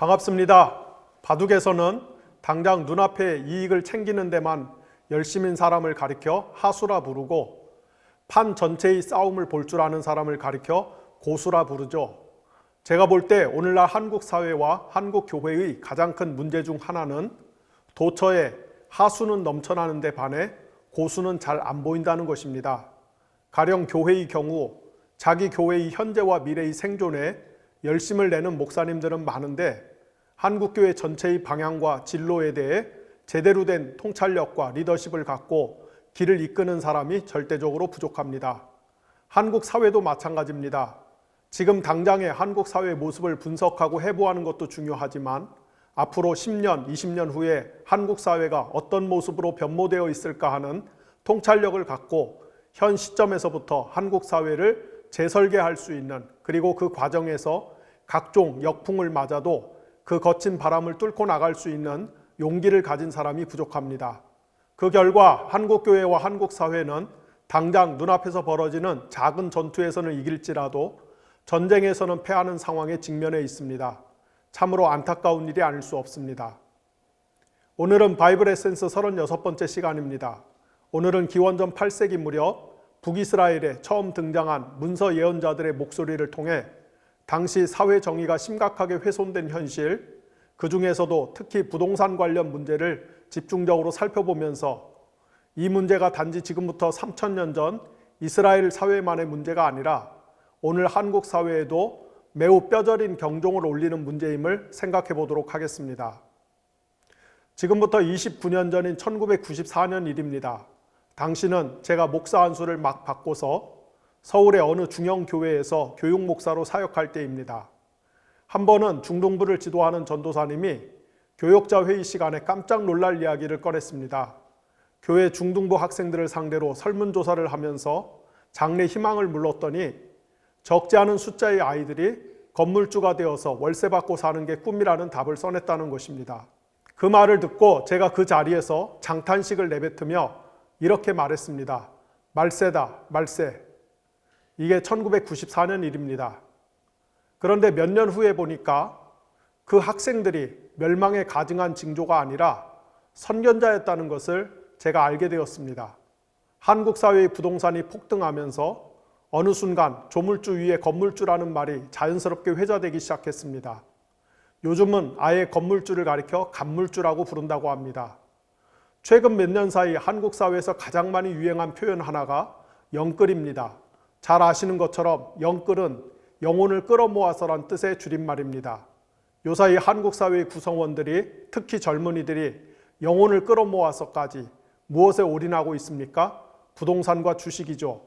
반갑습니다. 바둑에서는 당장 눈앞의 이익을 챙기는 데만 열심인 사람을 가리켜 하수라 부르고 판 전체의 싸움을 볼 줄 아는 사람을 가리켜 고수라 부르죠. 제가 볼 때 오늘날 한국 사회와 한국 교회의 가장 큰 문제 중 하나는 도처에 하수는 넘쳐나는 데 반해 고수는 잘 안 보인다는 것입니다. 가령 교회의 경우 자기 교회의 현재와 미래의 생존에 열심을 내는 목사님들은 많은데 한국교회 전체의 방향과 진로에 대해 제대로 된 통찰력과 리더십을 갖고 길을 이끄는 사람이 절대적으로 부족합니다. 한국 사회도 마찬가지입니다. 지금 당장의 한국 사회의 모습을 분석하고 해부하는 것도 중요하지만 앞으로 10년, 20년 후에 한국 사회가 어떤 모습으로 변모되어 있을까 하는 통찰력을 갖고 현 시점에서부터 한국 사회를 재설계할 수 있는, 그리고 그 과정에서 각종 역풍을 맞아도 그 거친 바람을 뚫고 나갈 수 있는 용기를 가진 사람이 부족합니다. 그 결과 한국교회와 한국사회는 당장 눈앞에서 벌어지는 작은 전투에서는 이길지라도 전쟁에서는 패하는 상황에 직면해 있습니다. 참으로 안타까운 일이 아닐 수 없습니다. 오늘은 바이블 에센스 36번째 시간입니다. 오늘은 기원전 8세기 무렵 북이스라엘에 처음 등장한 문서 예언자들의 목소리를 통해 당시 사회 정의가 심각하게 훼손된 현실, 그 중에서도 특히 부동산 관련 문제를 집중적으로 살펴보면서 이 문제가 단지 지금부터 3000년 전 이스라엘 사회만의 문제가 아니라 오늘 한국 사회에도 매우 뼈저린 경종을 울리는 문제임을 생각해 보도록 하겠습니다. 지금부터 29년 전인 1994년 일입니다. 당시는 제가 목사 안수를 막 받고서 서울의 어느 중형교회에서 교육목사로 사역할 때입니다. 한 번은 중동부를 지도하는 전도사님이 교역자 회의 시간에 깜짝 놀랄 이야기를 꺼냈습니다. 교회 중등부 학생들을 상대로 설문조사를 하면서 장래 희망을 물었더니 적지 않은 숫자의 아이들이 건물주가 되어서 월세 받고 사는 게 꿈이라는 답을 써냈다는 것입니다. 그 말을 듣고 제가 그 자리에서 장탄식을 내뱉으며 이렇게 말했습니다. 말세다, 말세. 이게 1994년 일입니다. 그런데 몇 년 후에 보니까 그 학생들이 멸망에 가증한 징조가 아니라 선견자였다는 것을 제가 알게 되었습니다. 한국 사회의 부동산이 폭등하면서 어느 순간 조물주 위에 건물주라는 말이 자연스럽게 회자되기 시작했습니다. 요즘은 아예 건물주를 가리켜 간물주라고 부른다고 합니다. 최근 몇 년 사이 한국 사회에서 가장 많이 유행한 표현 하나가 영끌입니다. 잘 아시는 것처럼 영끌은 영혼을 끌어모아서란 뜻의 줄임말입니다. 요사이 한국 사회의 구성원들이, 특히 젊은이들이 영혼을 끌어모아서까지 무엇에 올인하고 있습니까? 부동산과 주식이죠.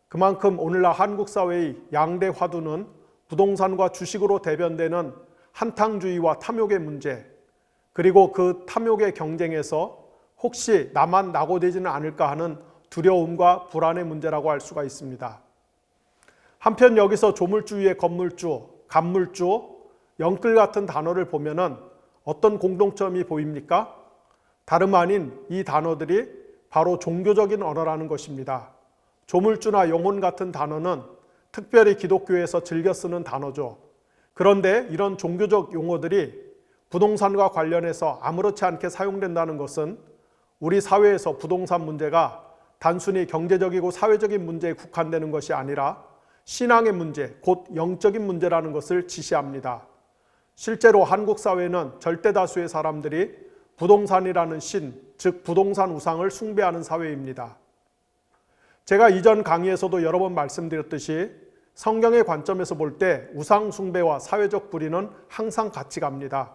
그만큼 오늘날 한국 사회의 양대 화두는 부동산과 주식으로 대변되는 한탕주의와 탐욕의 문제, 그리고 그 탐욕의 경쟁에서 혹시 나만 낙오되지는 않을까 하는 두려움과 불안의 문제라고 할 수가 있습니다. 한편 여기서 조물주 위에 건물주, 간물주, 영끌 같은 단어를 보면은 어떤 공통점이 보입니까? 다름 아닌 이 단어들이 바로 종교적인 언어라는 것입니다. 조물주나 영혼 같은 단어는 특별히 기독교에서 즐겨 쓰는 단어죠. 그런데 이런 종교적 용어들이 부동산과 관련해서 아무렇지 않게 사용된다는 것은 우리 사회에서 부동산 문제가 단순히 경제적이고 사회적인 문제에 국한되는 것이 아니라 신앙의 문제, 곧 영적인 문제라는 것을 지시합니다. 실제로 한국 사회는 절대 다수의 사람들이 부동산이라는 신, 즉 부동산 우상을 숭배하는 사회입니다. 제가 이전 강의에서도 여러 번 말씀드렸듯이 성경의 관점에서 볼 때 우상 숭배와 사회적 불의는 항상 같이 갑니다.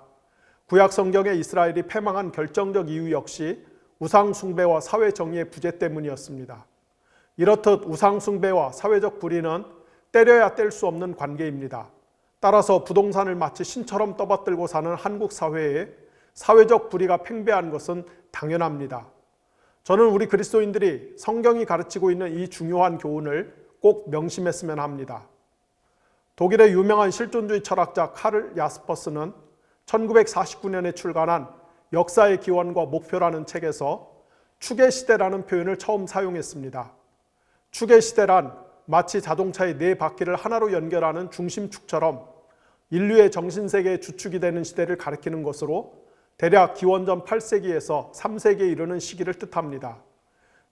구약 성경에 이스라엘이 패망한 결정적 이유 역시 우상 숭배와 사회 정의의 부재 때문이었습니다. 이렇듯 우상 숭배와 사회적 불의는 때려야 뗄 수 없는 관계입니다. 따라서 부동산을 마치 신처럼 떠받들고 사는 한국 사회에 사회적 불의가 팽배한 것은 당연합니다. 저는 우리 그리스도인들이 성경이 가르치고 있는 이 중요한 교훈을 꼭 명심했으면 합니다. 독일의 유명한 실존주의 철학자 카를 야스퍼스는 1949년에 출간한 역사의 기원과 목표라는 책에서 추계시대라는 표현을 처음 사용했습니다. 추계시대란 마치 자동차의 네 바퀴를 하나로 연결하는 중심축처럼 인류의 정신세계의 주축이 되는 시대를 가리키는 것으로 대략 기원전 8세기에서 3세기에 이르는 시기를 뜻합니다.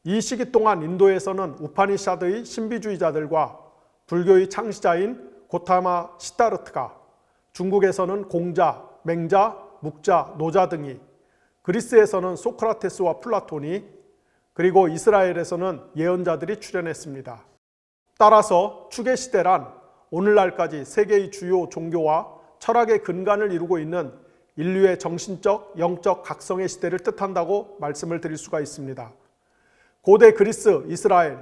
이 시기 동안 인도에서는 우파니샤드의 신비주의자들과 불교의 창시자인 고타마 시다르트가, 중국에서는 공자, 맹자, 묵자, 노자 등이, 그리스에서는 소크라테스와 플라톤이, 그리고 이스라엘에서는 예언자들이 출현했습니다. 따라서 추계시대란 오늘날까지 세계의 주요 종교와 철학의 근간을 이루고 있는 인류의 정신적, 영적 각성의 시대를 뜻한다고 말씀을 드릴 수가 있습니다. 고대 그리스, 이스라엘,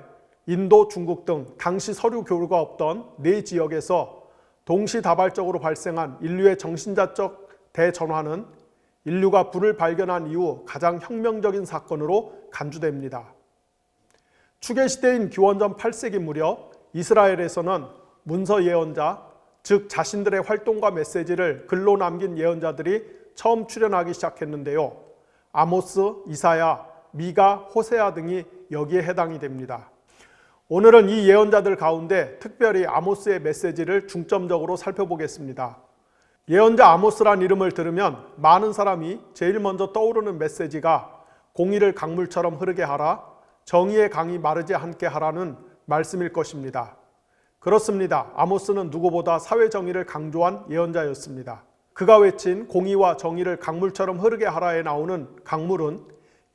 인도, 중국 등 당시 서류 교류가 없던 네 지역에서 동시다발적으로 발생한 인류의 정신자적 대전환은 인류가 불을 발견한 이후 가장 혁명적인 사건으로 간주됩니다. 추계시대인 기원전 8세기 무렵 이스라엘에서는 문서 예언자, 즉 자신들의 활동과 메시지를 글로 남긴 예언자들이 처음 출현하기 시작했는데요. 아모스, 이사야, 미가, 호세아 등이 여기에 해당이 됩니다. 오늘은 이 예언자들 가운데 특별히 아모스의 메시지를 중점적으로 살펴보겠습니다. 예언자 아모스란 이름을 들으면 많은 사람이 제일 먼저 떠오르는 메시지가 공의를 강물처럼 흐르게 하라, 정의의 강이 마르지 않게 하라는 말씀일 것입니다. 그렇습니다. 아모스는 누구보다 사회정의를 강조한 예언자였습니다. 그가 외친 공의와 정의를 강물처럼 흐르게 하라에 나오는 강물은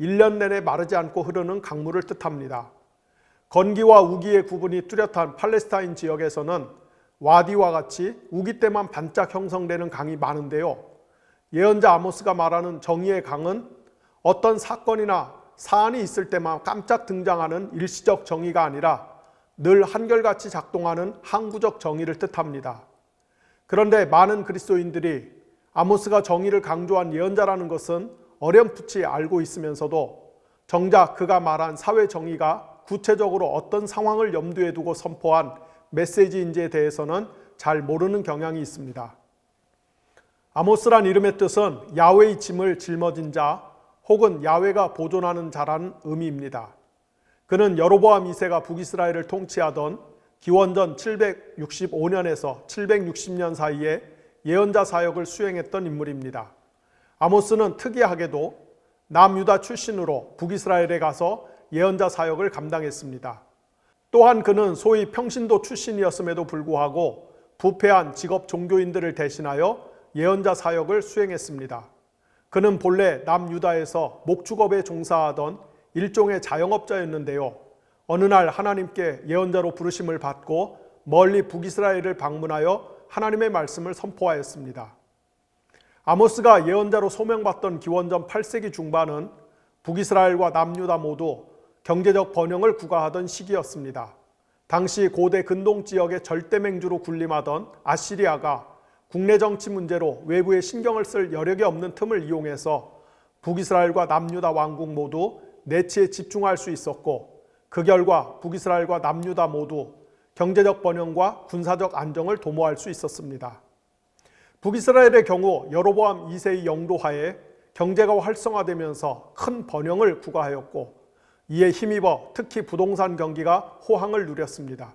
1년 내내 마르지 않고 흐르는 강물을 뜻합니다. 건기와 우기의 구분이 뚜렷한 팔레스타인 지역에서는 와디와 같이 우기 때만 반짝 형성되는 강이 많은데요. 예언자 아모스가 말하는 정의의 강은 어떤 사건이나 사안이 있을 때만 깜짝 등장하는 일시적 정의가 아니라 늘 한결같이 작동하는 항구적 정의를 뜻합니다. 그런데 많은 그리스도인들이 아모스가 정의를 강조한 예언자라는 것은 어렴풋이 알고 있으면서도 정작 그가 말한 사회 정의가 구체적으로 어떤 상황을 염두에 두고 선포한 메시지인지에 대해서는 잘 모르는 경향이 있습니다. 아모스란 이름의 뜻은 야훼의 짐을 짊어진 자 혹은 야훼가 보존하는 자라는 의미입니다. 그는 여로보암 2세가 북이스라엘을 통치하던 기원전 765년에서 760년 사이에 예언자 사역을 수행했던 인물입니다. 아모스는 특이하게도 남유다 출신으로 북이스라엘에 가서 예언자 사역을 감당했습니다. 또한 그는 소위 평신도 출신이었음에도 불구하고 부패한 직업 종교인들을 대신하여 예언자 사역을 수행했습니다. 그는 본래 남유다에서 목축업에 종사하던 일종의 자영업자였는데요. 어느 날 하나님께 예언자로 부르심을 받고 멀리 북이스라엘을 방문하여 하나님의 말씀을 선포하였습니다. 아모스가 예언자로 소명받던 기원전 8세기 중반은 북이스라엘과 남유다 모두 경제적 번영을 구가하던 시기였습니다. 당시 고대 근동 지역의 절대맹주로 군림하던 아시리아가 국내 정치 문제로 외부에 신경을 쓸 여력이 없는 틈을 이용해서 북이스라엘과 남유다 왕국 모두 내치에 집중할 수 있었고, 그 결과 북이스라엘과 남유다 모두 경제적 번영과 군사적 안정을 도모할 수 있었습니다. 북이스라엘의 경우 여로보암 2세의 영도하에 경제가 활성화되면서 큰 번영을 구가하였고, 이에 힘입어 특히 부동산 경기가 호황을 누렸습니다.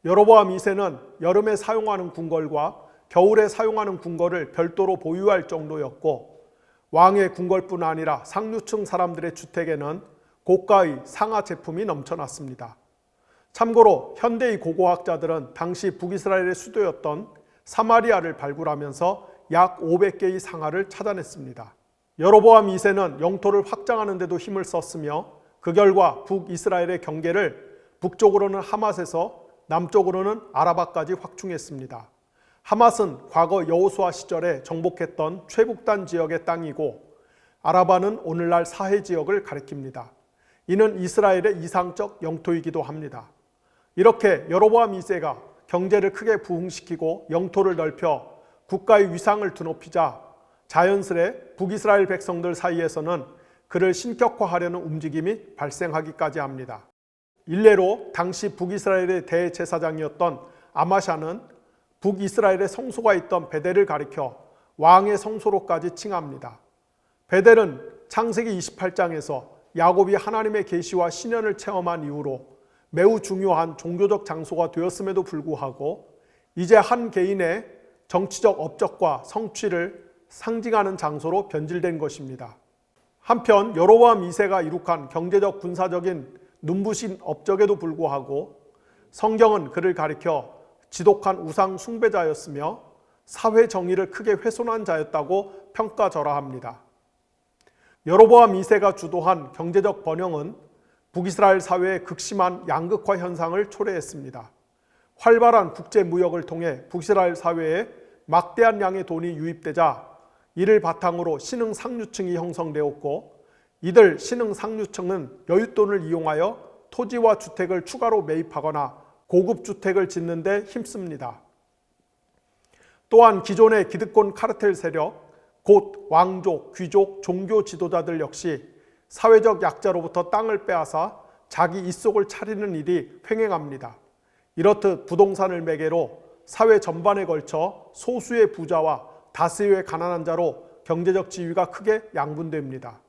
여로보암 2세는 여름에 사용하는 궁궐과 겨울에 사용하는 궁궐을 별도로 보유할 정도였고, 왕의 궁궐뿐 아니라 상류층 사람들의 주택에는 고가의 상하 제품이 넘쳐났습니다. 참고로 현대의 고고학자들은 당시 북이스라엘의 수도였던 사마리아를 발굴하면서 약 500개의 상하를 찾아냈습니다. 여로보암 2세는 영토를 확장하는 데도 힘을 썼으며, 그 결과 북이스라엘의 경계를 북쪽으로는 하맛에서 남쪽으로는 아라바까지 확충했습니다. 하맛은 과거 여호수아 시절에 정복했던 최북단 지역의 땅이고, 아라바는 오늘날 사해 지역을 가리킵니다. 이는 이스라엘의 이상적 영토이기도 합니다. 이렇게 여로보암 2세가 경제를 크게 부흥시키고 영토를 넓혀 국가의 위상을 드높이자 자연스레 북이스라엘 백성들 사이에서는 그를 신격화하려는 움직임이 발생하기까지 합니다. 일례로 당시 북이스라엘의 대제사장이었던 아마샤는 북이스라엘의 성소가 있던 베델을 가리켜 왕의 성소로까지 칭합니다. 베델은 창세기 28장에서 야곱이 하나님의 계시와 신현을 체험한 이후로 매우 중요한 종교적 장소가 되었음에도 불구하고 이제 한 개인의 정치적 업적과 성취를 상징하는 장소로 변질된 것입니다. 한편 여로보암 2세가 이룩한 경제적 군사적인 눈부신 업적에도 불구하고 성경은 그를 가리켜 지독한 우상 숭배자였으며 사회 정의를 크게 훼손한 자였다고 평가절하합니다. 여로보암 2세가 주도한 경제적 번영은 북이스라엘 사회의 극심한 양극화 현상을 초래했습니다. 활발한 국제 무역을 통해 북이스라엘 사회에 막대한 양의 돈이 유입되자 이를 바탕으로 신흥 상류층이 형성되었고, 이들 신흥 상류층은 여윳돈을 이용하여 토지와 주택을 추가로 매입하거나 고급 주택을 짓는 데 힘씁니다. 또한 기존의 기득권 카르텔 세력, 곧 왕족, 귀족, 종교 지도자들 역시 사회적 약자로부터 땅을 빼앗아 자기 입속을 차리는 일이 횡행합니다. 이렇듯 부동산을 매개로 사회 전반에 걸쳐 소수의 부자와 다수의 가난한 자로 경제적 지위가 크게 양분됩니다.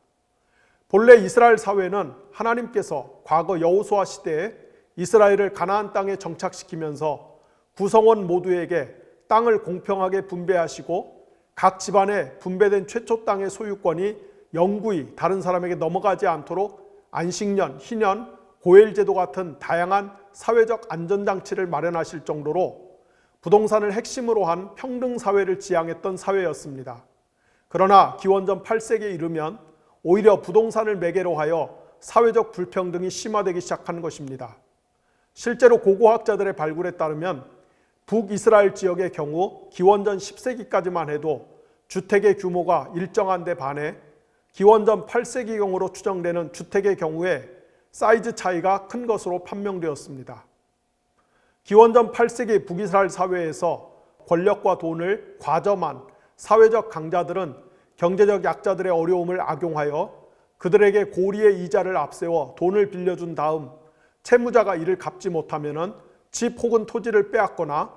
본래 이스라엘 사회는 하나님께서 과거 여호수아 시대에 이스라엘을 가나안 땅에 정착시키면서 구성원 모두에게 땅을 공평하게 분배하시고 각 집안에 분배된 최초 땅의 소유권이 영구히 다른 사람에게 넘어가지 않도록 안식년, 희년, 고엘제도 같은 다양한 사회적 안전장치를 마련하실 정도로 부동산을 핵심으로 한 평등사회를 지향했던 사회였습니다. 그러나 기원전 8세기에 이르면 오히려 부동산을 매개로 하여 사회적 불평등이 심화되기 시작한 것입니다. 실제로 고고학자들의 발굴에 따르면 북이스라엘 지역의 경우 기원전 10세기까지만 해도 주택의 규모가 일정한 데 반해 기원전 8세기경으로 추정되는 주택의 경우에 사이즈 차이가 큰 것으로 판명되었습니다. 기원전 8세기 북이스라엘 사회에서 권력과 돈을 과점한 사회적 강자들은 경제적 약자들의 어려움을 악용하여 그들에게 고리의 이자를 앞세워 돈을 빌려준 다음 채무자가 이를 갚지 못하면 집 혹은 토지를 빼앗거나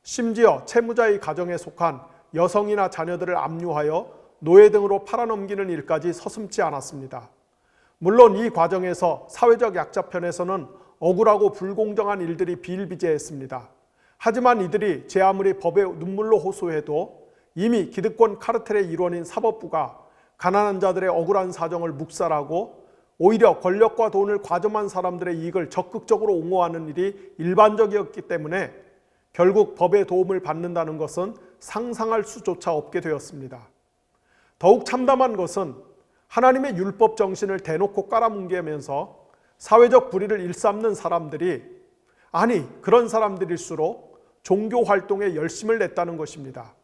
심지어 채무자의 가정에 속한 여성이나 자녀들을 압류하여 노예 등으로 팔아넘기는 일까지 서슴지 않았습니다. 물론 이 과정에서 사회적 약자 편에서는 억울하고 불공정한 일들이 비일비재했습니다. 하지만 이들이 제 아무리 법에 눈물로 호소해도 이미 기득권 카르텔의 일원인 사법부가 가난한 자들의 억울한 사정을 묵살하고 오히려 권력과 돈을 과점한 사람들의 이익을 적극적으로 옹호하는 일이 일반적이었기 때문에 결국 법의 도움을 받는다는 것은 상상할 수조차 없게 되었습니다. 더욱 참담한 것은 하나님의 율법 정신을 대놓고 깔아뭉개면서 사회적 불의를 일삼는 사람들이, 아니 그런 사람들일수록 종교 활동에 열심을 냈다는 것입니다.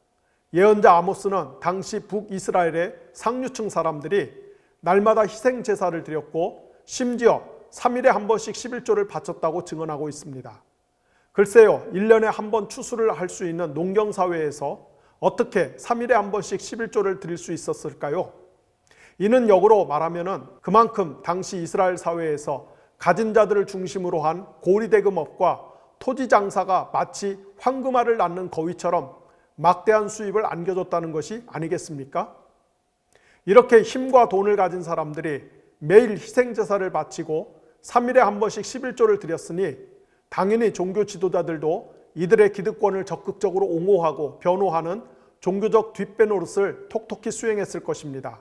예언자 아모스는 당시 북이스라엘의 상류층 사람들이 날마다 희생 제사를 드렸고 심지어 3일에 한 번씩 11조를 바쳤다고 증언하고 있습니다. 글쎄요, 1년에 한 번 추수를 할 수 있는 농경사회에서 어떻게 3일에 한 번씩 11조를 드릴 수 있었을까요? 이는 역으로 말하면 그만큼 당시 이스라엘 사회에서 가진 자들을 중심으로 한 고리대금업과 토지 장사가 마치 황금알을 낳는 거위처럼 막대한 수입을 안겨줬다는 것이 아니겠습니까? 이렇게 힘과 돈을 가진 사람들이 매일 희생제사를 바치고 3일에 한 번씩 11조를 드렸으니 당연히 종교 지도자들도 이들의 기득권을 적극적으로 옹호하고 변호하는 종교적 뒷배 노릇을 톡톡히 수행했을 것입니다.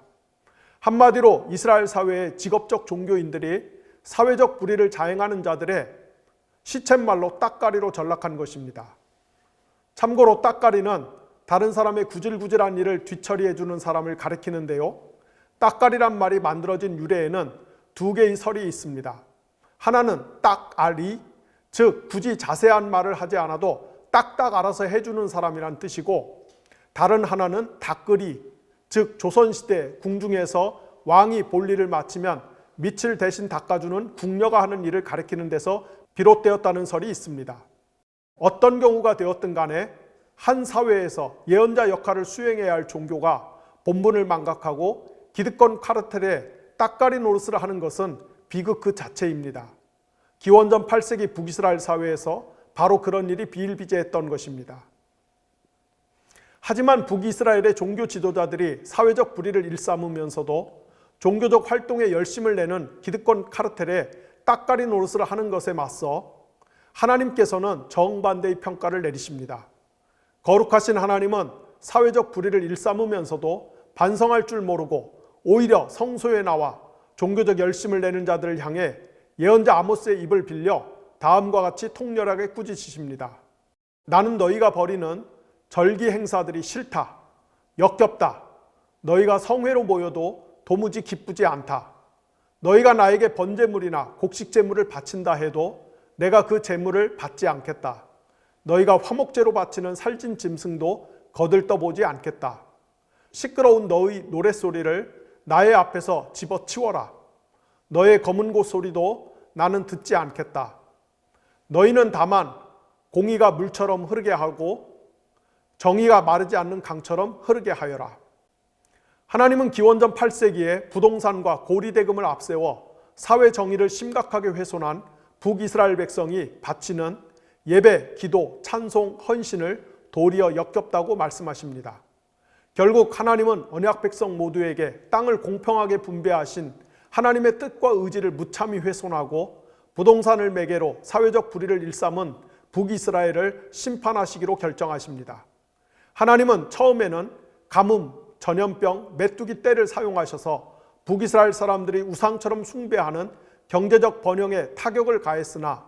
한마디로 이스라엘 사회의 직업적 종교인들이 사회적 불의를 자행하는 자들의 시쳇말로 따까리로 전락한 것입니다. 참고로 따까리는 다른 사람의 구질구질한 일을 뒤처리해주는 사람을 가리키는데요, 따까리란 말이 만들어진 유래에는 두 개의 설이 있습니다. 하나는 딱알이, 즉 굳이 자세한 말을 하지 않아도 딱딱 알아서 해주는 사람이란 뜻이고, 다른 하나는 닭거리, 즉 조선시대 궁중에서 왕이 볼일을 마치면 밑을 대신 닦아주는 궁녀가 하는 일을 가리키는 데서 비롯되었다는 설이 있습니다. 어떤 경우가 되었든 간에 한 사회에서 예언자 역할을 수행해야 할 종교가 본분을 망각하고 기득권 카르텔에 따까리 노릇을 하는 것은 비극 그 자체입니다. 기원전 8세기 북이스라엘 사회에서 바로 그런 일이 비일비재했던 것입니다. 하지만 북이스라엘의 종교 지도자들이 사회적 불의를 일삼으면서도 종교적 활동에 열심을 내는 기득권 카르텔에 따까리 노릇을 하는 것에 맞서 하나님께서는 정반대의 평가를 내리십니다. 거룩하신 하나님은 사회적 불의를 일삼으면서도 반성할 줄 모르고 오히려 성소에 나와 종교적 열심을 내는 자들을 향해 예언자 아모스의 입을 빌려 다음과 같이 통렬하게 꾸짖으십니다. 나는 너희가 벌이는 절기 행사들이 싫다. 역겹다. 너희가 성회로 모여도 도무지 기쁘지 않다. 너희가 나에게 번제물이나 곡식제물을 바친다 해도 내가 그 제물을 받지 않겠다. 너희가 화목제로 바치는 살찐 짐승도 거들떠보지 않겠다. 시끄러운 너희 노랫소리를 나의 앞에서 집어치워라. 너의 검은 곳 소리도 나는 듣지 않겠다. 너희는 다만 공의가 물처럼 흐르게 하고 정의가 마르지 않는 강처럼 흐르게 하여라. 하나님은 기원전 8세기에 부동산과 고리대금을 앞세워 사회 정의를 심각하게 훼손한 북이스라엘 백성이 바치는 예배, 기도, 찬송, 헌신을 도리어 역겹다고 말씀하십니다. 결국 하나님은 언약 백성 모두에게 땅을 공평하게 분배하신 하나님의 뜻과 의지를 무참히 훼손하고 부동산을 매개로 사회적 불의를 일삼은 북이스라엘을 심판하시기로 결정하십니다. 하나님은 처음에는 가뭄, 전염병, 메뚜기 떼를 사용하셔서 북이스라엘 사람들이 우상처럼 숭배하는 경제적 번영에 타격을 가했으나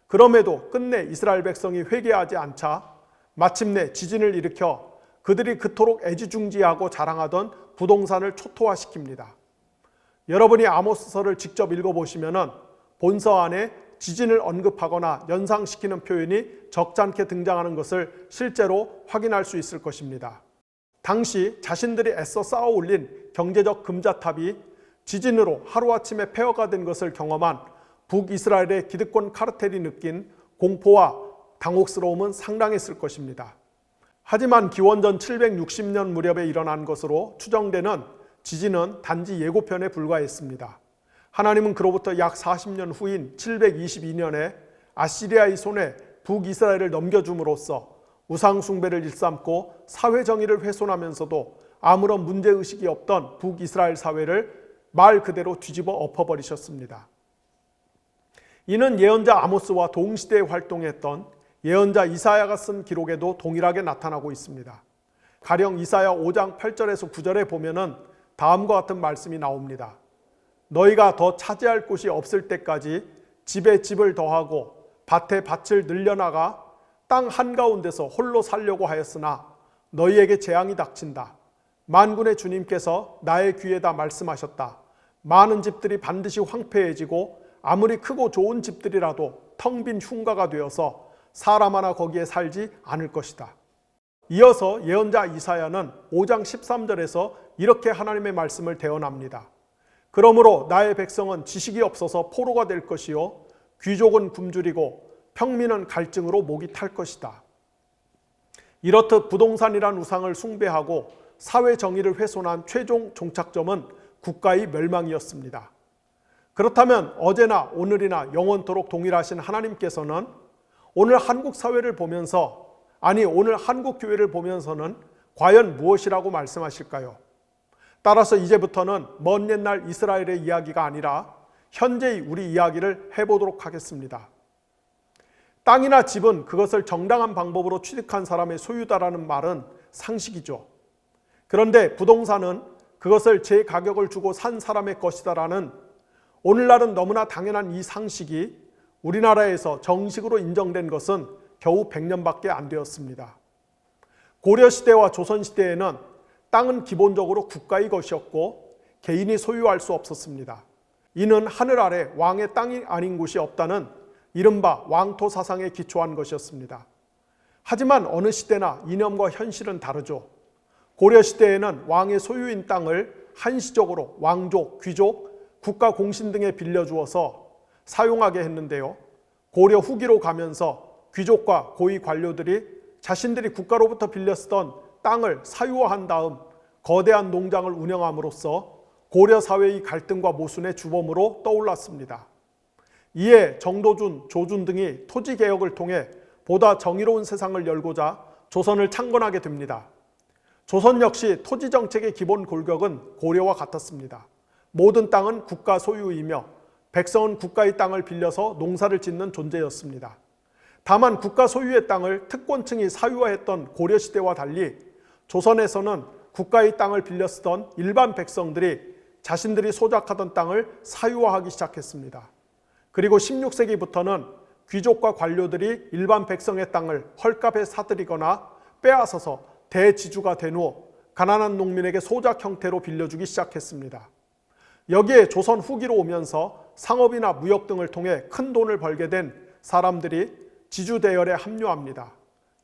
그럼에도 끝내 이스라엘 백성이 회개하지 않자 마침내 지진을 일으켜 그들이 그토록 애지중지하고 자랑하던 부동산을 초토화시킵니다. 여러분이 아모스서를 직접 읽어보시면 본서 안에 지진을 언급하거나 연상시키는 표현이 적잖게 등장하는 것을 실제로 확인할 수 있을 것입니다. 당시 자신들이 애써 쌓아 올린 경제적 금자탑이 지진으로 하루아침에 폐허가 된 것을 경험한 북이스라엘의 기득권 카르텔이 느낀 공포와 당혹스러움은 상당했을 것입니다. 하지만 기원전 760년 무렵에 일어난 것으로 추정되는 지진은 단지 예고편에 불과했습니다. 하나님은 그로부터 약 40년 후인 722년에 아시리아의 손에 북이스라엘을 넘겨줌으로써 우상 숭배를 일삼고 사회 정의를 훼손하면서도 아무런 문제의식이 없던 북이스라엘 사회를 말 그대로 뒤집어 엎어버리셨습니다. 이는 예언자 아모스와 동시대에 활동했던 예언자 이사야가 쓴 기록에도 동일하게 나타나고 있습니다. 가령 이사야 5장 8절에서 9절에 보면은 다음과 같은 말씀이 나옵니다. 너희가 더 차지할 곳이 없을 때까지 집에 집을 더하고 밭에 밭을 늘려나가 땅 한가운데서 홀로 살려고 하였으나 너희에게 재앙이 닥친다. 만군의 주님께서 나의 귀에다 말씀하셨다. 많은 집들이 반드시 황폐해지고 아무리 크고 좋은 집들이라도 텅 빈 흉가가 되어서 사람 하나 거기에 살지 않을 것이다. 이어서 예언자 이사야는 5장 13절에서 이렇게 하나님의 말씀을 대언합니다. 그러므로 나의 백성은 지식이 없어서 포로가 될 것이요 귀족은 굶주리고 평민은 갈증으로 목이 탈 것이다. 이렇듯 부동산이란 우상을 숭배하고 사회 정의를 훼손한 최종 종착점은 국가의 멸망이었습니다. 그렇다면 어제나 오늘이나 영원토록 동일하신 하나님께서는 오늘 한국 사회를 보면서, 아니 오늘 한국 교회를 보면서는 과연 무엇이라고 말씀하실까요? 따라서 이제부터는 먼 옛날 이스라엘의 이야기가 아니라 현재의 우리 이야기를 해보도록 하겠습니다. 땅이나 집은 그것을 정당한 방법으로 취득한 사람의 소유다라는 말은 상식이죠. 그런데 부동산은 그것을 제 가격을 주고 산 사람의 것이다라는 오늘날은 너무나 당연한 이 상식이 우리나라에서 정식으로 인정된 것은 겨우 100년밖에 안 되었습니다. 고려시대와 조선시대에는 땅은 기본적으로 국가의 것이었고 개인이 소유할 수 없었습니다. 이는 하늘 아래 왕의 땅이 아닌 곳이 없다는 이른바 왕토 사상에 기초한 것이었습니다. 하지만 어느 시대나 이념과 현실은 다르죠. 고려시대에는 왕의 소유인 땅을 한시적으로 왕족, 귀족, 국가 공신 등에 빌려주어서 사용하게 했는데요. 고려 후기로 가면서 귀족과 고위 관료들이 자신들이 국가로부터 빌려 쓰던 땅을 사유화한 다음 거대한 농장을 운영함으로써 고려 사회의 갈등과 모순의 주범으로 떠올랐습니다. 이에 정도준, 조준 등이 토지개혁을 통해 보다 정의로운 세상을 열고자 조선을 창건하게 됩니다. 조선 역시 토지정책의 기본 골격은 고려와 같았습니다. 모든 땅은 국가 소유이며 백성은 국가의 땅을 빌려서 농사를 짓는 존재였습니다. 다만 국가 소유의 땅을 특권층이 사유화했던 고려시대와 달리 조선에서는 국가의 땅을 빌려 쓰던 일반 백성들이 자신들이 소작하던 땅을 사유화하기 시작했습니다. 그리고 16세기부터는 귀족과 관료들이 일반 백성의 땅을 헐값에 사들이거나 빼앗아서 대지주가 된 후 가난한 농민에게 소작 형태로 빌려주기 시작했습니다. 여기에 조선 후기로 오면서 상업이나 무역 등을 통해 큰 돈을 벌게 된 사람들이 지주 대열에 합류합니다.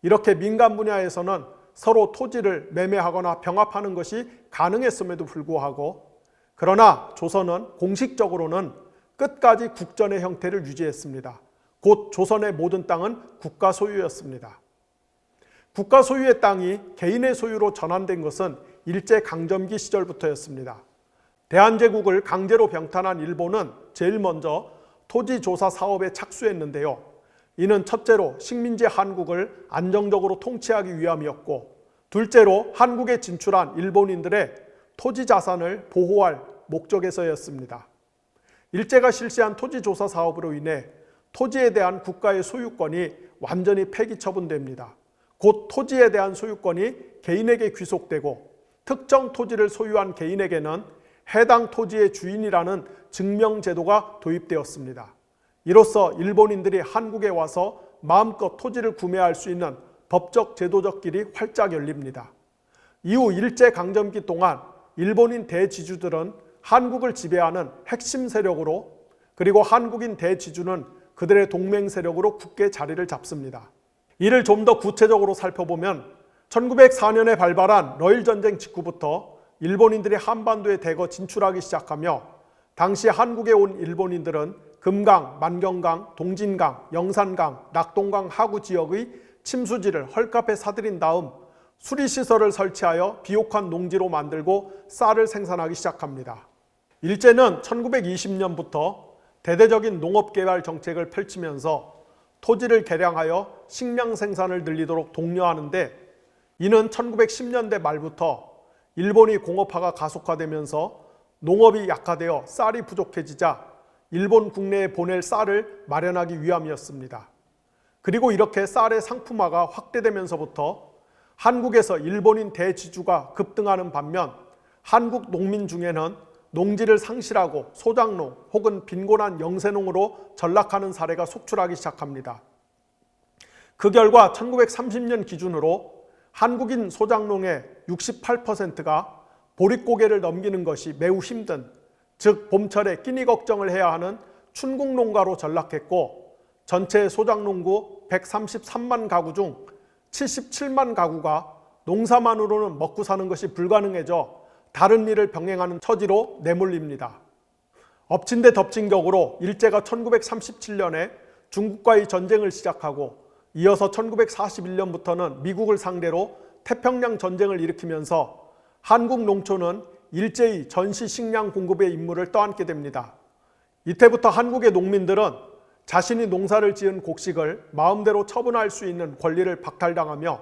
이렇게 민간 분야에서는 서로 토지를 매매하거나 병합하는 것이 가능했음에도 불구하고, 그러나 조선은 공식적으로는 끝까지 국전의 형태를 유지했습니다. 곧 조선의 모든 땅은 국가 소유였습니다. 국가 소유의 땅이 개인의 소유로 전환된 것은 일제강점기 시절부터였습니다. 대한제국을 강제로 병탄한 일본은 제일 먼저 토지조사 사업에 착수했는데요. 이는 첫째로 식민지 한국을 안정적으로 통치하기 위함이었고, 둘째로 한국에 진출한 일본인들의 토지 자산을 보호할 목적에서였습니다. 일제가 실시한 토지조사 사업으로 인해 토지에 대한 국가의 소유권이 완전히 폐기 처분됩니다. 곧 토지에 대한 소유권이 개인에게 귀속되고, 특정 토지를 소유한 개인에게는 해당 토지의 주인이라는 증명제도가 도입되었습니다. 이로써 일본인들이 한국에 와서 마음껏 토지를 구매할 수 있는 법적 제도적 길이 활짝 열립니다. 이후 일제강점기 동안 일본인 대지주들은 한국을 지배하는 핵심 세력으로, 그리고 한국인 대지주는 그들의 동맹 세력으로 굳게 자리를 잡습니다. 이를 좀 더 구체적으로 살펴보면 1904년에 발발한 러일전쟁 직후부터 일본인들이 한반도에 대거 진출하기 시작하며, 당시 한국에 온 일본인들은 금강, 만경강, 동진강, 영산강, 낙동강 하구 지역의 침수지를 헐값에 사들인 다음 수리시설을 설치하여 비옥한 농지로 만들고 쌀을 생산하기 시작합니다. 일제는 1920년부터 대대적인 농업개발 정책을 펼치면서 토지를 개량하여 식량 생산을 늘리도록 독려하는데, 이는 1910년대 말부터 일본이 공업화가 가속화되면서 농업이 약화되어 쌀이 부족해지자 일본 국내에 보낼 쌀을 마련하기 위함이었습니다. 그리고 이렇게 쌀의 상품화가 확대되면서부터 한국에서 일본인 대지주가 급등하는 반면, 한국 농민 중에는 농지를 상실하고 소작농 혹은 빈곤한 영세농으로 전락하는 사례가 속출하기 시작합니다. 그 결과 1930년 기준으로 한국인 소작농의 68%가 보릿고개를 넘기는 것이 매우 힘든, 즉 봄철에 끼니 걱정을 해야 하는 춘국농가로 전락했고, 전체 소작농구 133만 가구 중 77만 가구가 농사만으로는 먹고 사는 것이 불가능해져 다른 일을 병행하는 처지로 내몰립니다. 엎친 데 덮친 격으로 일제가 1937년에 중국과의 전쟁을 시작하고, 이어서 1941년부터는 미국을 상대로 태평양 전쟁을 일으키면서 한국 농촌은 일제히 전시 식량 공급의 임무를 떠안게 됩니다. 이때부터 한국의 농민들은 자신이 농사를 지은 곡식을 마음대로 처분할 수 있는 권리를 박탈당하며,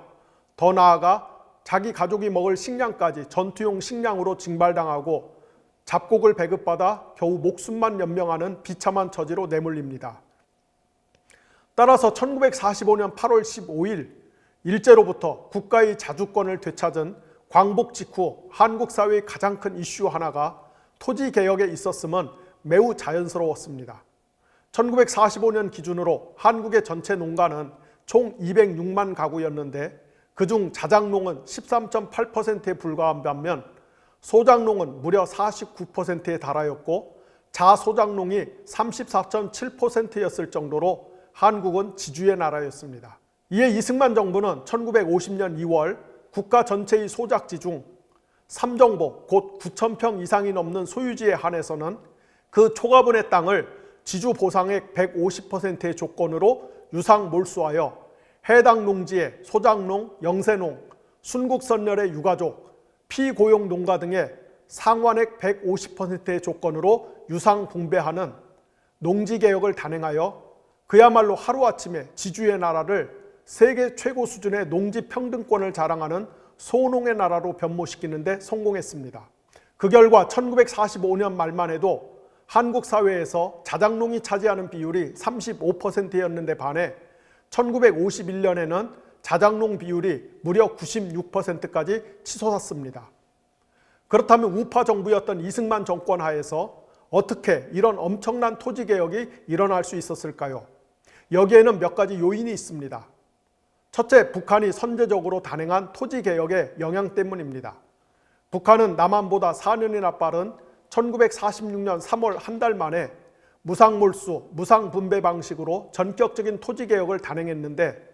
더 나아가 자기 가족이 먹을 식량까지 전투용 식량으로 징발당하고 잡곡을 배급받아 겨우 목숨만 연명하는 비참한 처지로 내몰립니다. 따라서 1945년 8월 15일 일제로부터 국가의 자주권을 되찾은 광복 직후 한국 사회의 가장 큰 이슈 하나가 토지개혁에 있었음은 매우 자연스러웠습니다. 1945년 기준으로 한국의 전체 농가는 총 206만 가구였는데, 그중 자작농은 13.8%에 불과한 반면 소작농은 무려 49%에 달하였고, 자소작농이 34.7%였을 정도로 한국은 지주의 나라였습니다. 이에 이승만 정부는 1950년 2월 국가 전체의 소작지 중 3정보 곧 9,000평 이상이 넘는 소유지에 한해서는 그 초과분의 땅을 지주 보상액 150%의 조건으로 유상 몰수하여 해당 농지에 소작농, 영세농, 순국선열의 유가족, 피고용 농가 등의 상환액 150%의 조건으로 유상 분배하는 농지개혁을 단행하여 그야말로 하루아침에 지주의 나라를 세계 최고 수준의 농지 평등권을 자랑하는 소농의 나라로 변모시키는 데 성공했습니다. 그 결과 1945년 말만 해도 한국 사회에서 자작농이 차지하는 비율이 35%였는데 반해 1951년에는 자작농 비율이 무려 96%까지 치솟았습니다. 그렇다면 우파 정부였던 이승만 정권 하에서 어떻게 이런 엄청난 토지개혁이 일어날 수 있었을까요? 여기에는 몇 가지 요인이 있습니다. 첫째, 북한이 선제적으로 단행한 토지개혁의 영향 때문입니다. 북한은 남한보다 4년이나 빠른 1946년 3월 한 달 만에 무상몰수, 무상분배 방식으로 전격적인 토지개혁을 단행했는데,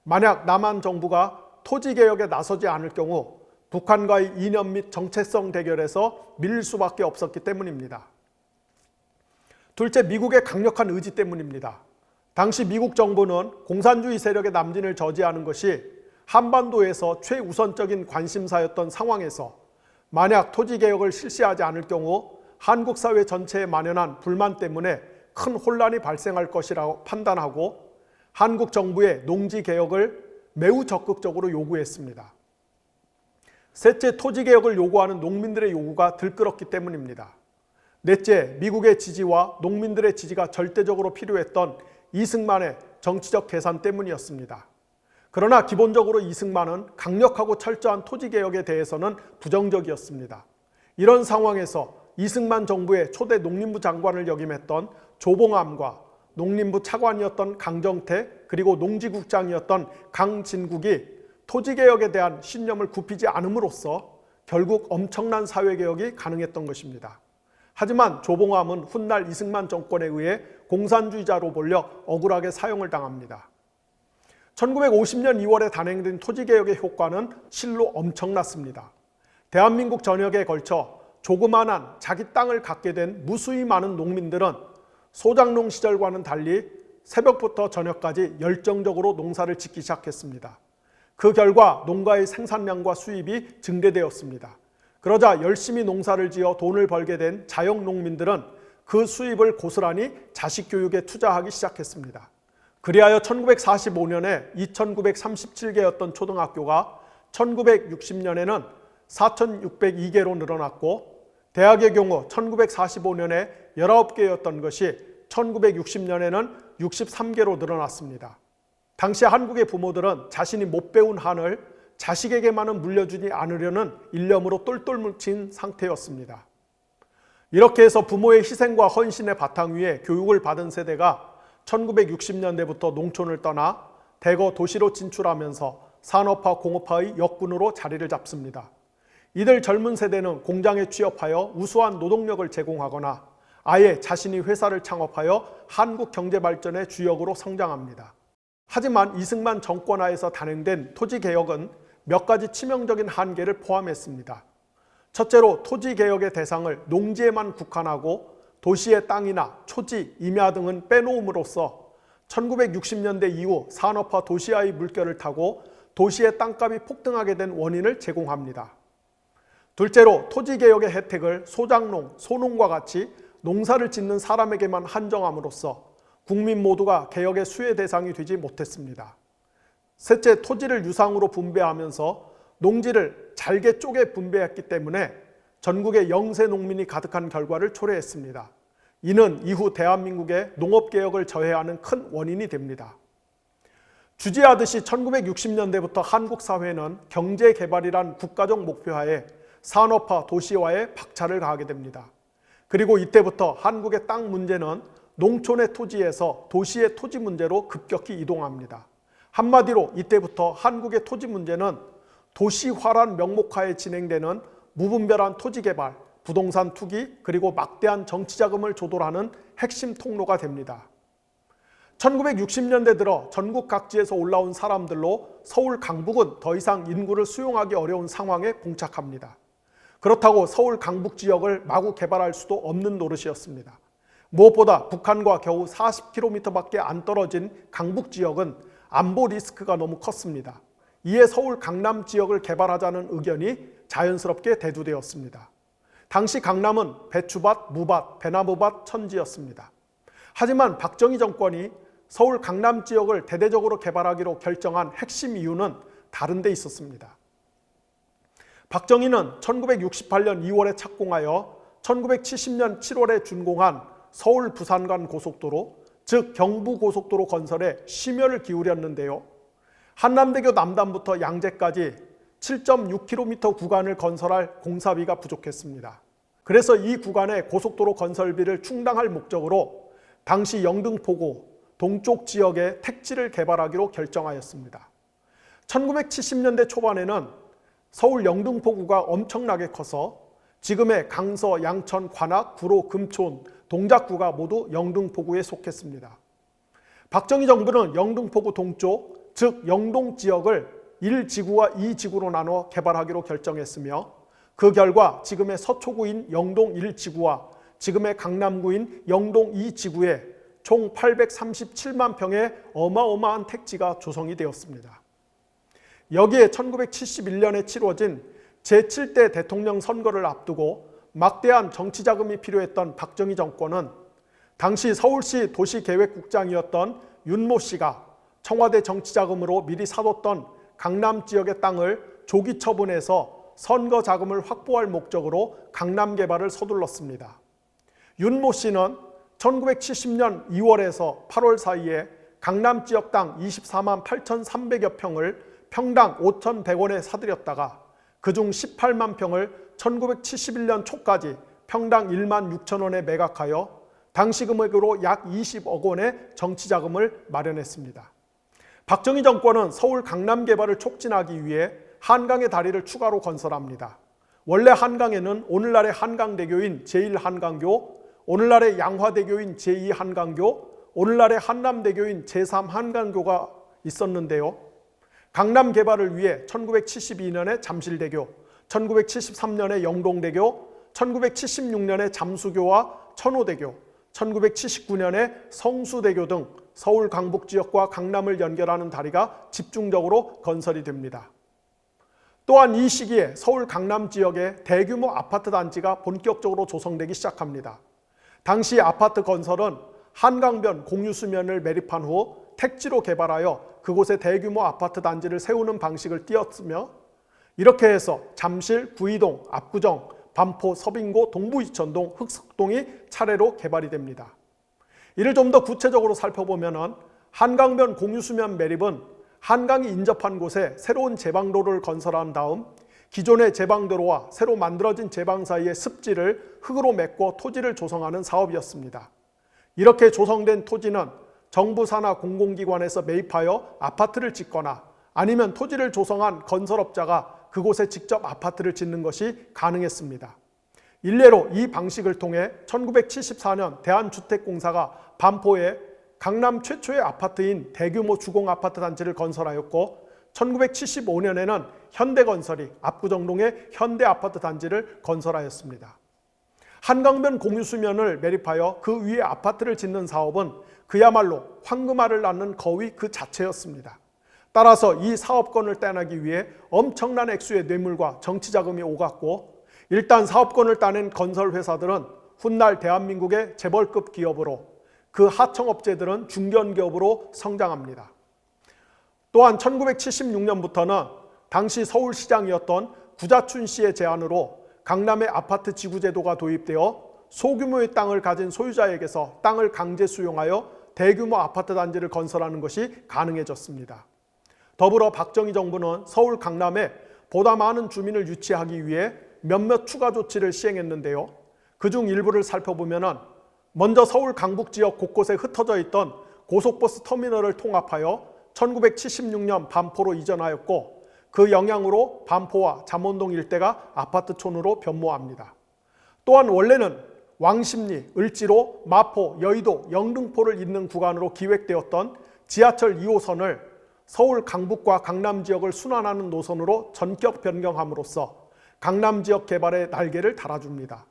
만약 남한 정부가 토지개혁에 나서지 않을 경우 북한과의 이념 및 정체성 대결에서 밀릴 수밖에 없었기 때문입니다. 둘째, 미국의 강력한 의지 때문입니다. 당시 미국 정부는 공산주의 세력의 남진을 저지하는 것이 한반도에서 최우선적인 관심사였던 상황에서 만약 토지개혁을 실시하지 않을 경우 한국 사회 전체에 만연한 불만 때문에 큰 혼란이 발생할 것이라고 판단하고 한국 정부의 농지개혁을 매우 적극적으로 요구했습니다. 셋째, 토지개혁을 요구하는 농민들의 요구가 들끓었기 때문입니다. 넷째, 미국의 지지와 농민들의 지지가 절대적으로 필요했던 이승만의 정치적 계산 때문이었습니다. 그러나 기본적으로 이승만은 강력하고 철저한 토지개혁에 대해서는 부정적이었습니다. 이런 상황에서 이승만 정부의 초대 농림부 장관을 역임했던 조봉암과 농림부 차관이었던 강정태, 그리고 농지국장이었던 강진국이 토지개혁에 대한 신념을 굽히지 않음으로써 결국 엄청난 사회개혁이 가능했던 것입니다. 하지만 조봉암은 훗날 이승만 정권에 의해 공산주의자로 몰려 억울하게 사형을 당합니다. 1950년 2월에 단행된 토지개혁의 효과는 실로 엄청났습니다. 대한민국 전역에 걸쳐 조그만한 자기 땅을 갖게 된 무수히 많은 농민들은 소작농 시절과는 달리 새벽부터 저녁까지 열정적으로 농사를 짓기 시작했습니다. 그 결과 농가의 생산량과 수입이 증대되었습니다. 그러자 열심히 농사를 지어 돈을 벌게 된 자영농민들은 그 수입을 고스란히 자식 교육에 투자하기 시작했습니다. 그리하여 1945년에 2,937개였던 초등학교가 1960년에는 4,602개로 늘어났고, 대학의 경우 1945년에 19개였던 것이 1960년에는 63개로 늘어났습니다. 당시 한국의 부모들은 자신이 못 배운 한을 자식에게만은 물려주지 않으려는 일념으로 똘똘 뭉친 상태였습니다. 이렇게 해서 부모의 희생과 헌신의 바탕 위에 교육을 받은 세대가 1960년대부터 농촌을 떠나 대거 도시로 진출하면서 산업화, 공업화의 역군으로 자리를 잡습니다. 이들 젊은 세대는 공장에 취업하여 우수한 노동력을 제공하거나 아예 자신이 회사를 창업하여 한국 경제 발전의 주역으로 성장합니다. 하지만 이승만 정권 하에서 단행된 토지개혁은 몇 가지 치명적인 한계를 포함했습니다. 첫째로 토지개혁의 대상을 농지에만 국한하고 도시의 땅이나 초지, 임야 등은 빼놓음으로써 1960년대 이후 산업화 도시화의 물결을 타고 도시의 땅값이 폭등하게 된 원인을 제공합니다. 둘째로 토지개혁의 혜택을 소작농, 소농과 같이 농사를 짓는 사람에게만 한정함으로써 국민 모두가 개혁의 수혜 대상이 되지 못했습니다. 셋째, 토지를 유상으로 분배하면서 농지를 잘게 쪼개 분배했기 때문에 전국에 영세 농민이 가득한 결과를 초래했습니다. 이는 이후 대한민국의 농업개혁을 저해하는 큰 원인이 됩니다. 주지하듯이 1960년대부터 한국 사회는 경제개발이란 국가적 목표하에 산업화, 도시화에 박차를 가하게 됩니다. 그리고 이때부터 한국의 땅 문제는 농촌의 토지에서 도시의 토지 문제로 급격히 이동합니다. 한마디로 이때부터 한국의 토지 문제는 도시화란 명목하에 진행되는 무분별한 토지개발, 부동산 투기, 그리고 막대한 정치자금을 조달하는 핵심 통로가 됩니다. 1960년대 들어 전국 각지에서 올라온 사람들로 서울 강북은 더 이상 인구를 수용하기 어려운 상황에 봉착합니다. 그렇다고 서울 강북 지역을 마구 개발할 수도 없는 노릇이었습니다. 무엇보다 북한과 겨우 40km밖에 안 떨어진 강북 지역은 안보 리스크가 너무 컸습니다. 이에 서울 강남 지역을 개발하자는 의견이 자연스럽게 대두되었습니다. 당시 강남은 배추밭, 무밭, 배나무밭 천지였습니다. 하지만 박정희 정권이 서울 강남 지역을 대대적으로 개발하기로 결정한 핵심 이유는 다른 데 있었습니다. 박정희는 1968년 2월에 착공하여 1970년 7월에 준공한 서울 부산 간 고속도로, 즉 경부고속도로 건설에 심혈을 기울였는데요. 한남대교 남단부터 양재까지 7.6km 구간을 건설할 공사비가 부족했습니다. 그래서 이 구간의 고속도로 건설비를 충당할 목적으로 당시 영등포구 동쪽 지역에 택지를 개발하기로 결정하였습니다. 1970년대 초반에는 서울 영등포구가 엄청나게 커서 지금의 강서, 양천, 관악, 구로, 금촌, 동작구가 모두 영등포구에 속했습니다. 박정희 정부는 영등포구 동쪽, 즉 영동 지역을 1지구와 2지구로 나눠 개발하기로 결정했으며 그 결과 지금의 서초구인 영동 1지구와 지금의 강남구인 영동 2지구에 총 837만 평의 어마어마한 택지가 조성이 되었습니다. 여기에 1971년에 치러진 제7대 대통령 선거를 앞두고 막대한 정치자금이 필요했던 박정희 정권은 당시 서울시 도시계획국장이었던 윤모 씨가 청와대 정치자금으로 미리 사뒀던 강남 지역의 땅을 조기 처분해서 선거 자금을 확보할 목적으로 강남 개발을 서둘렀습니다. 윤모 씨는 1970년 2월에서 8월 사이에 강남 지역 땅 24만 8,300여 평을 평당 5,100원에 사들였다가 그중 18만 평을 1971년 초까지 평당 1만 6천 원에 매각하여 당시 금액으로 약 20억 원의 정치자금을 마련했습니다. 박정희 정권은 서울 강남 개발을 촉진하기 위해 한강의 다리를 추가로 건설합니다. 원래 한강에는 오늘날의 한강대교인 제1한강교, 오늘날의 양화대교인 제2한강교, 오늘날의 한남대교인 제3한강교가 있었는데요. 강남 개발을 위해 1972년에 잠실대교, 1973년에 영동대교, 1976년에 잠수교와 천호대교, 1979년에 성수대교 등 서울 강북지역과 강남을 연결하는 다리가 집중적으로 건설이 됩니다. 또한 이 시기에 서울 강남 지역에 대규모 아파트 단지가 본격적으로 조성되기 시작합니다. 당시 아파트 건설은 한강변 공유수면을 매립한 후 택지로 개발하여 그곳에 대규모 아파트 단지를 세우는 방식을 띄었으며 이렇게 해서 잠실, 구이동, 압구정, 반포, 서빙고, 동부이천동, 흑석동이 차례로 개발이 됩니다. 이를 좀 더 구체적으로 살펴보면 한강변 공유수면 매립은 한강이 인접한 곳에 새로운 제방도로를 건설한 다음 기존의 제방도로와 새로 만들어진 제방 사이의 습지를 흙으로 메꿔 토지를 조성하는 사업이었습니다. 이렇게 조성된 토지는 정부 산하 공공기관에서 매입하여 아파트를 짓거나 아니면 토지를 조성한 건설업자가 그곳에 직접 아파트를 짓는 것이 가능했습니다. 일례로 이 방식을 통해 1974년 대한주택공사가 반포에 강남 최초의 아파트인 대규모 주공아파트 단지를 건설하였고 1975년에는 현대건설이 압구정동에 현대아파트 단지를 건설하였습니다. 한강변 공유수면을 매립하여 그 위에 아파트를 짓는 사업은 그야말로 황금알을 낳는 거위 그 자체였습니다. 따라서 이 사업권을 따내기 위해 엄청난 액수의 뇌물과 정치자금이 오갔고 일단 사업권을 따낸 건설회사들은 훗날 대한민국의 재벌급 기업으로 그 하청업체들은 중견기업으로 성장합니다. 또한 1976년부터는 당시 서울시장이었던 구자춘 씨의 제안으로 강남의 아파트 지구제도가 도입되어 소규모의 땅을 가진 소유자에게서 땅을 강제 수용하여 대규모 아파트 단지를 건설하는 것이 가능해졌습니다. 더불어 박정희 정부는 서울 강남에 보다 많은 주민을 유치하기 위해 몇몇 추가 조치를 시행했는데요. 그중 일부를 살펴보면 먼저 서울 강북 지역 곳곳에 흩어져 있던 고속버스 터미널을 통합하여 1976년 반포로 이전하였고 그 영향으로 반포와 잠원동 일대가 아파트촌으로 변모합니다. 또한 원래는 왕십리, 을지로, 마포, 여의도, 영등포를 잇는 구간으로 기획되었던 지하철 2호선을 서울 강북과 강남 지역을 순환하는 노선으로 전격 변경함으로써 강남 지역 개발의 날개를 달아줍니다.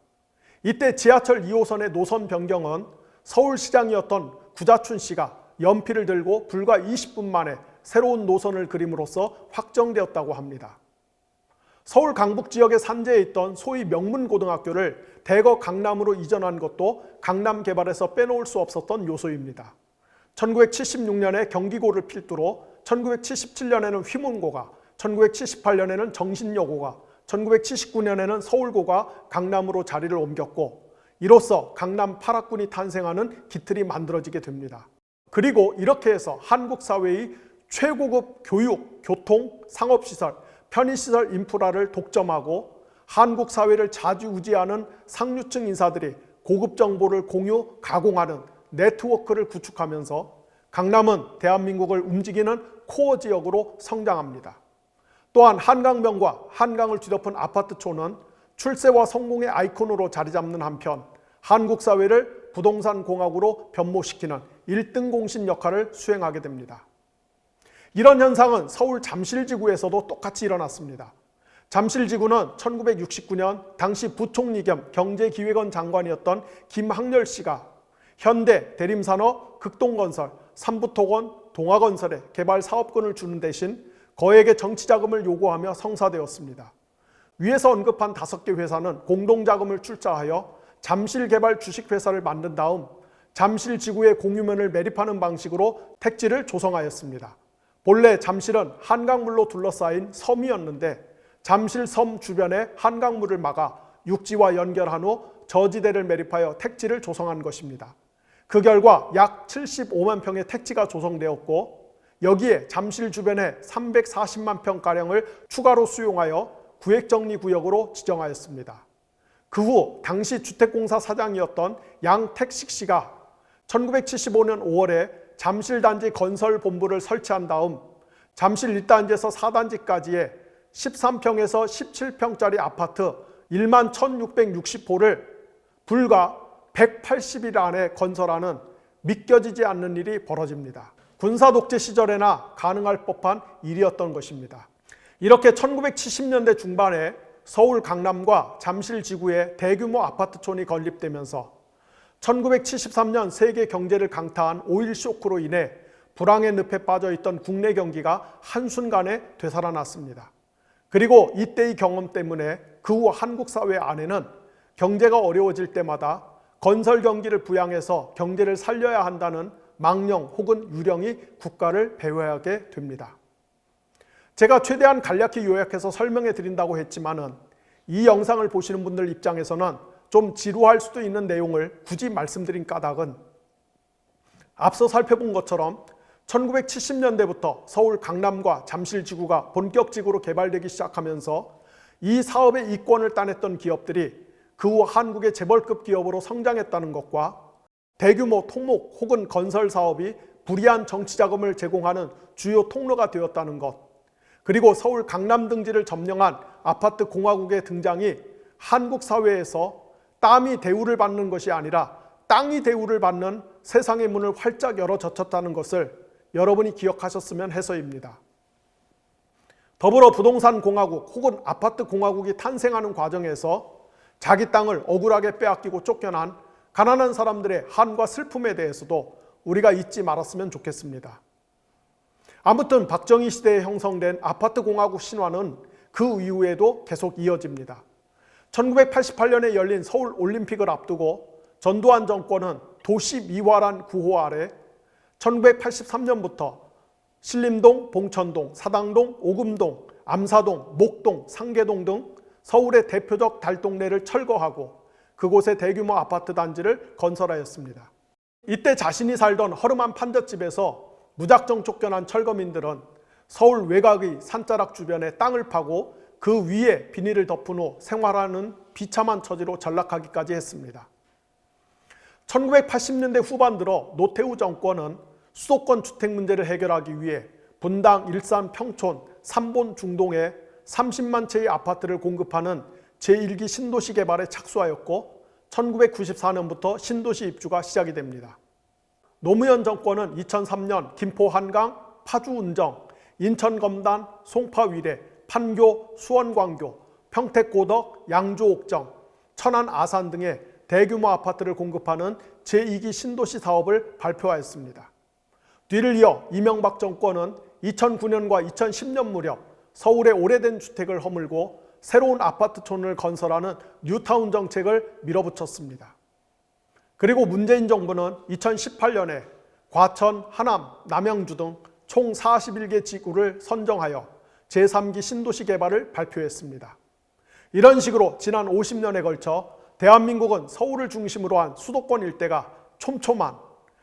이때 지하철 2호선의 노선 변경은 서울시장이었던 구자춘 씨가 연필을 들고 불과 20분 만에 새로운 노선을 그림으로써 확정되었다고 합니다. 서울 강북 지역의 산재에 있던 소위 명문고등학교를 대거 강남으로 이전한 것도 강남 개발에서 빼놓을 수 없었던 요소입니다. 1976년에 경기고를 필두로 1977년에는 휘문고가, 1978년에는 정신여고가, 1979년에는 서울고가 강남으로 자리를 옮겼고 이로써 강남 8학군이 탄생하는 기틀이 만들어지게 됩니다. 그리고 이렇게 해서 한국 사회의 최고급 교육, 교통, 상업시설, 편의시설 인프라를 독점하고 한국 사회를 좌지우지하는 상류층 인사들이 고급 정보를 공유, 가공하는 네트워크를 구축하면서 강남은 대한민국을 움직이는 코어 지역으로 성장합니다. 또한 한강변과 한강을 뒤덮은 아파트촌은 출세와 성공의 아이콘으로 자리잡는 한편 한국 사회를 부동산 공학으로 변모시키는 1등 공신 역할을 수행하게 됩니다. 이런 현상은 서울 잠실지구에서도 똑같이 일어났습니다. 잠실지구는 1969년 당시 부총리 겸 경제기획원 장관이었던 김학렬 씨가 현대, 대림산업, 극동건설, 삼부토건, 동아건설에 개발 사업권을 주는 대신 거액의 정치자금을 요구하며 성사되었습니다. 위에서 언급한 5개 회사는 공동자금을 출자하여 잠실개발 주식회사를 만든 다음 잠실지구의 공유면을 매립하는 방식으로 택지를 조성하였습니다. 본래 잠실은 한강물로 둘러싸인 섬이었는데 잠실섬 주변에 한강물을 막아 육지와 연결한 후 저지대를 매립하여 택지를 조성한 것입니다. 그 결과 약 75만 평의 택지가 조성되었고 여기에 잠실 주변에 340만 평가량을 추가로 수용하여 구획정리구역으로 지정하였습니다. 그 후 당시 주택공사 사장이었던 양택식 씨가 1975년 5월에 잠실단지 건설본부를 설치한 다음 잠실 1단지에서 4단지까지의 13평에서 17평짜리 아파트 1만 1660호를 불과 180일 안에 건설하는 믿겨지지 않는 일이 벌어집니다. 군사독재 시절에나 가능할 법한 일이었던 것입니다. 이렇게 1970년대 중반에 서울 강남과 잠실 지구에 대규모 아파트촌이 건립되면서 1973년 세계 경제를 강타한 오일 쇼크로 인해 불황의 늪에 빠져있던 국내 경기가 한순간에 되살아났습니다. 그리고 이때의 경험 때문에 그 후 한국 사회 안에는 경제가 어려워질 때마다 건설 경기를 부양해서 경제를 살려야 한다는 망령 혹은 유령이 국가를 배회하게 됩니다. 제가 최대한 간략히 요약해서 설명해 드린다고 했지만은 이 영상을 보시는 분들 입장에서는 좀 지루할 수도 있는 내용을 굳이 말씀드린 까닭은 앞서 살펴본 것처럼 1970년대부터 서울 강남과 잠실지구가 본격적으로 개발되기 시작하면서 이 사업의 이권을 따냈던 기업들이 그 후 한국의 재벌급 기업으로 성장했다는 것과 대규모 토목 혹은 건설 사업이 불이한 정치 자금을 제공하는 주요 통로가 되었다는 것, 그리고 서울 강남 등지를 점령한 아파트 공화국의 등장이 한국 사회에서 땀이 대우를 받는 것이 아니라 땅이 대우를 받는 세상의 문을 활짝 열어 젖혔다는 것을 여러분이 기억하셨으면 해서입니다. 더불어 부동산 공화국 혹은 아파트 공화국이 탄생하는 과정에서 자기 땅을 억울하게 빼앗기고 쫓겨난 가난한 사람들의 한과 슬픔에 대해서도 우리가 잊지 말았으면 좋겠습니다. 아무튼 박정희 시대에 형성된 아파트 공화국 신화는 그 이후에도 계속 이어집니다. 1988년에 열린 서울 올림픽을 앞두고 전두환 정권은 도시 미화란 구호 아래 1983년부터 신림동, 봉천동, 사당동, 오금동, 암사동, 목동, 상계동 등 서울의 대표적 달동네를 철거하고 그곳에 대규모 아파트 단지를 건설하였습니다. 이때 자신이 살던 허름한 판잣집에서 무작정 쫓겨난 철거민들은 서울 외곽의 산자락 주변에 땅을 파고 그 위에 비닐을 덮은 후 생활하는 비참한 처지로 전락하기까지 했습니다. 1980년대 후반 들어 노태우 정권은 수도권 주택 문제를 해결하기 위해 분당, 일산, 평촌, 삼본, 중동에 30만 채의 아파트를 공급하는 제1기 신도시 개발에 착수하였고 1994년부터 신도시 입주가 시작이 됩니다. 노무현 정권은 2003년 김포 한강, 파주 운정, 인천 검단, 송파 위례, 판교, 수원 광교, 평택 고덕, 양조 옥정, 천안 아산 등의 대규모 아파트를 공급하는 제2기 신도시 사업을 발표하였습니다. 뒤를 이어 이명박 정권은 2009년과 2010년 무렵 서울의 오래된 주택을 허물고 새로운 아파트촌을 건설하는 뉴타운 정책을 밀어붙였습니다. 그리고 문재인 정부는 2018년에 과천, 하남, 남양주 등 총 41개 지구를 선정하여 제3기 신도시 개발을 발표했습니다. 이런 식으로 지난 50년에 걸쳐 대한민국은 서울을 중심으로 한 수도권 일대가 촘촘한,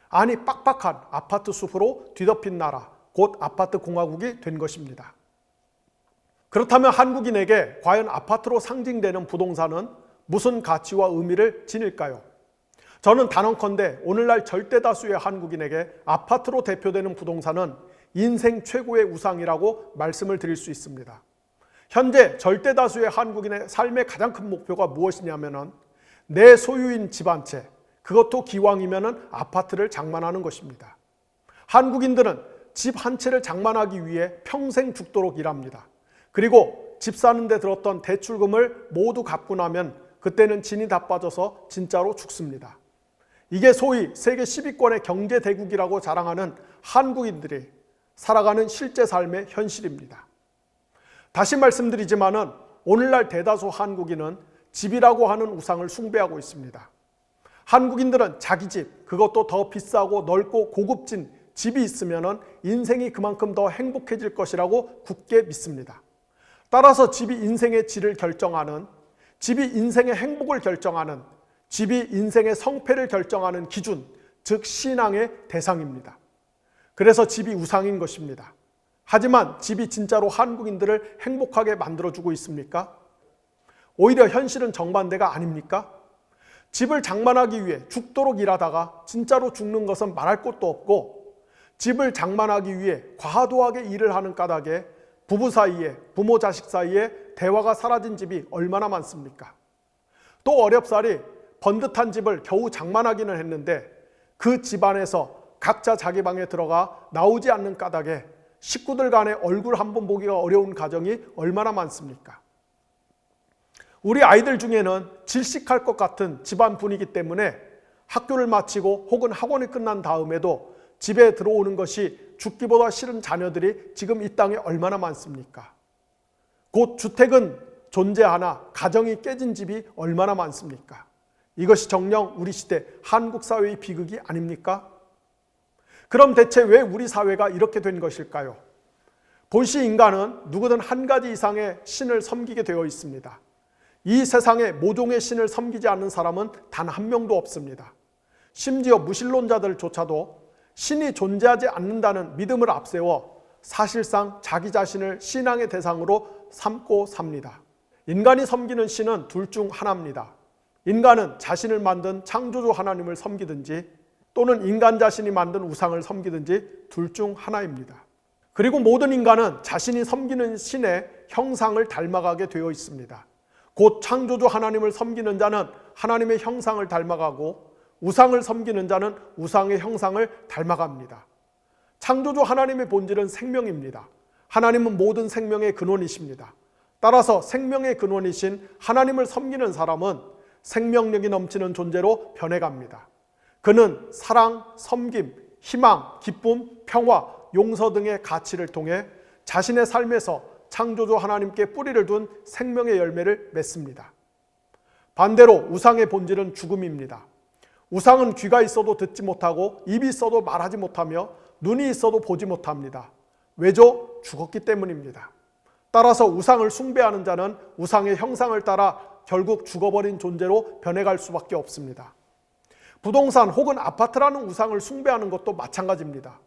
아니 빡빡한 아파트 숲으로 뒤덮인 나라, 곧 아파트 공화국이 된 것입니다. 그렇다면 한국인에게 과연 아파트로 상징되는 부동산은 무슨 가치와 의미를 지닐까요? 저는 단언컨대 오늘날 절대 다수의 한국인에게 아파트로 대표되는 부동산은 인생 최고의 우상이라고 말씀을 드릴 수 있습니다. 현재 절대 다수의 한국인의 삶의 가장 큰 목표가 무엇이냐면은 내 소유인 집 한 채, 그것도 기왕이면은 아파트를 장만하는 것입니다. 한국인들은 집 한 채를 장만하기 위해 평생 죽도록 일합니다. 그리고 집 사는 데 들었던 대출금을 모두 갚고 나면 그때는 진이 다 빠져서 진짜로 죽습니다. 이게 소위 세계 10위권의 경제 대국이라고 자랑하는 한국인들이 살아가는 실제 삶의 현실입니다. 다시 말씀드리지만은 오늘날 대다수 한국인은 집이라고 하는 우상을 숭배하고 있습니다. 한국인들은 자기 집, 그것도 더 비싸고 넓고 고급진 집이 있으면은 인생이 그만큼 더 행복해질 것이라고 굳게 믿습니다. 따라서 집이 인생의 질을 결정하는, 집이 인생의 행복을 결정하는, 집이 인생의 성패를 결정하는 기준, 즉 신앙의 대상입니다. 그래서 집이 우상인 것입니다. 하지만 집이 진짜로 한국인들을 행복하게 만들어주고 있습니까? 오히려 현실은 정반대가 아닙니까? 집을 장만하기 위해 죽도록 일하다가 진짜로 죽는 것은 말할 것도 없고, 집을 장만하기 위해 과도하게 일을 하는 까닭에 부부 사이에, 부모 자식 사이에 대화가 사라진 집이 얼마나 많습니까? 또 어렵사리 번듯한 집을 겨우 장만하기는 했는데 그 집안에서 각자 자기 방에 들어가 나오지 않는 까닭에 식구들 간의 얼굴 한번 보기가 어려운 가정이 얼마나 많습니까? 우리 아이들 중에는 질식할 것 같은 집안 분위기 때문에 학교를 마치고 혹은 학원이 끝난 다음에도 집에 들어오는 것이 죽기보다 싫은 자녀들이 지금 이 땅에 얼마나 많습니까? 곧 주택은 존재하나 가정이 깨진 집이 얼마나 많습니까? 이것이 정녕 우리 시대 한국 사회의 비극이 아닙니까? 그럼 대체 왜 우리 사회가 이렇게 된 것일까요? 본시 인간은 누구든 한 가지 이상의 신을 섬기게 되어 있습니다. 이 세상에 모종의 신을 섬기지 않는 사람은 단 한 명도 없습니다. 심지어 무신론자들조차도 신이 존재하지 않는다는 믿음을 앞세워 사실상 자기 자신을 신앙의 대상으로 삼고 삽니다. 인간이 섬기는 신은 둘 중 하나입니다. 인간은 자신을 만든 창조주 하나님을 섬기든지 또는 인간 자신이 만든 우상을 섬기든지 둘 중 하나입니다. 그리고 모든 인간은 자신이 섬기는 신의 형상을 닮아가게 되어 있습니다. 곧 창조주 하나님을 섬기는 자는 하나님의 형상을 닮아가고 우상을 섬기는 자는 우상의 형상을 닮아갑니다. 창조주 하나님의 본질은 생명입니다. 하나님은 모든 생명의 근원이십니다. 따라서 생명의 근원이신 하나님을 섬기는 사람은 생명력이 넘치는 존재로 변해갑니다. 그는 사랑, 섬김, 희망, 기쁨, 평화, 용서 등의 가치를 통해 자신의 삶에서 창조주 하나님께 뿌리를 둔 생명의 열매를 맺습니다. 반대로 우상의 본질은 죽음입니다. 우상은 귀가 있어도 듣지 못하고 입이 있어도 말하지 못하며 눈이 있어도 보지 못합니다. 왜죠? 죽었기 때문입니다. 따라서 우상을 숭배하는 자는 우상의 형상을 따라 결국 죽어버린 존재로 변해갈 수밖에 없습니다. 부동산 혹은 아파트라는 우상을 숭배하는 것도 마찬가지입니다.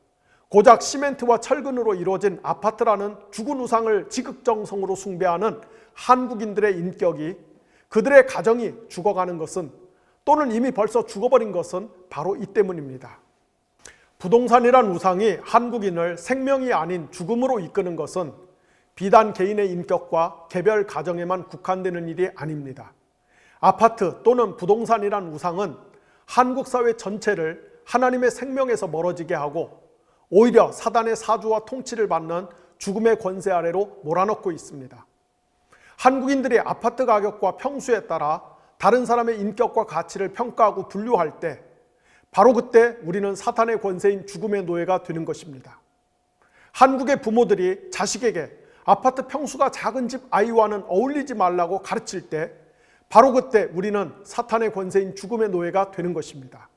고작 시멘트와 철근으로 이루어진 아파트라는 죽은 우상을 지극정성으로 숭배하는 한국인들의 인격이, 그들의 가정이 죽어가는 것은, 또는 이미 벌써 죽어버린 것은 바로 이 때문입니다. 부동산이란 우상이 한국인을 생명이 아닌 죽음으로 이끄는 것은 비단 개인의 인격과 개별 가정에만 국한되는 일이 아닙니다. 아파트 또는 부동산이란 우상은 한국 사회 전체를 하나님의 생명에서 멀어지게 하고 오히려 사단의 사주와 통치를 받는 죽음의 권세 아래로 몰아넣고 있습니다. 한국인들이 아파트 가격과 평수에 따라 다른 사람의 인격과 가치를 평가하고 분류할 때 바로 그때 우리는 사탄의 권세인 죽음의 노예가 되는 것입니다. 한국의 부모들이 자식에게 아파트 평수가 작은 집 아이와는 어울리지 말라고 가르칠 때 바로 그때 우리는 사탄의 권세인 죽음의 노예가 되는 것입니다.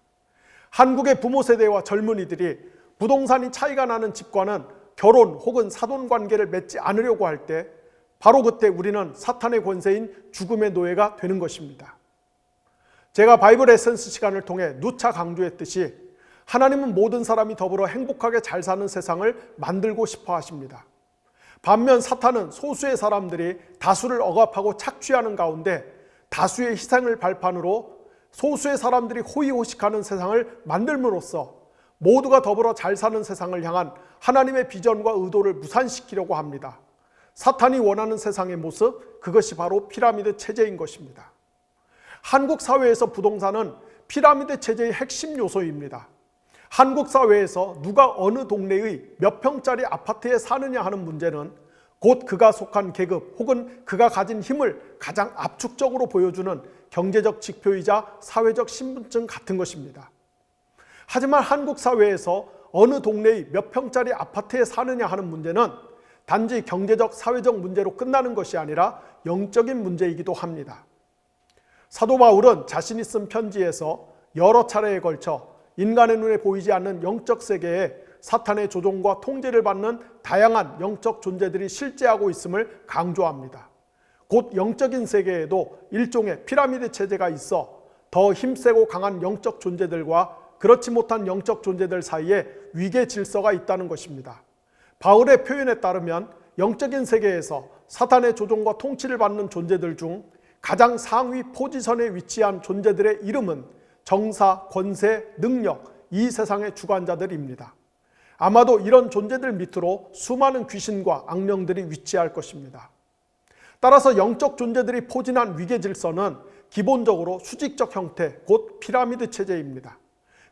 한국의 부모 세대와 젊은이들이 부동산이 차이가 나는 집과는 결혼 혹은 사돈 관계를 맺지 않으려고 할 때 바로 그때 우리는 사탄의 권세인 죽음의 노예가 되는 것입니다. 제가 바이블 에센스 시간을 통해 누차 강조했듯이 하나님은 모든 사람이 더불어 행복하게 잘 사는 세상을 만들고 싶어 하십니다. 반면 사탄은 소수의 사람들이 다수를 억압하고 착취하는 가운데 다수의 희생을 발판으로 소수의 사람들이 호의호식하는 세상을 만들므로써 모두가 더불어 잘 사는 세상을 향한 하나님의 비전과 의도를 무산시키려고 합니다. 사탄이 원하는 세상의 모습, 그것이 바로 피라미드 체제인 것입니다. 한국 사회에서 부동산은 피라미드 체제의 핵심 요소입니다. 한국 사회에서 누가 어느 동네의 몇 평짜리 아파트에 사느냐 하는 문제는 곧 그가 속한 계급 혹은 그가 가진 힘을 가장 압축적으로 보여주는 경제적 지표이자 사회적 신분증 같은 것입니다. 하지만 한국 사회에서 어느 동네의 몇 평짜리 아파트에 사느냐 하는 문제는 단지 경제적, 사회적 문제로 끝나는 것이 아니라 영적인 문제이기도 합니다. 사도 바울은 자신이 쓴 편지에서 여러 차례에 걸쳐 인간의 눈에 보이지 않는 영적 세계에 사탄의 조종과 통제를 받는 다양한 영적 존재들이 실제하고 있음을 강조합니다. 곧 영적인 세계에도 일종의 피라미드 체제가 있어 더 힘세고 강한 영적 존재들과 그렇지 못한 영적 존재들 사이에 위계 질서가 있다는 것입니다. 바울의 표현에 따르면 영적인 세계에서 사탄의 조종과 통치를 받는 존재들 중 가장 상위 포지션에 위치한 존재들의 이름은 정사, 권세, 능력, 이 세상의 주관자들입니다. 아마도 이런 존재들 밑으로 수많은 귀신과 악령들이 위치할 것입니다. 따라서 영적 존재들이 포진한 위계 질서는 기본적으로 수직적 형태, 곧 피라미드 체제입니다.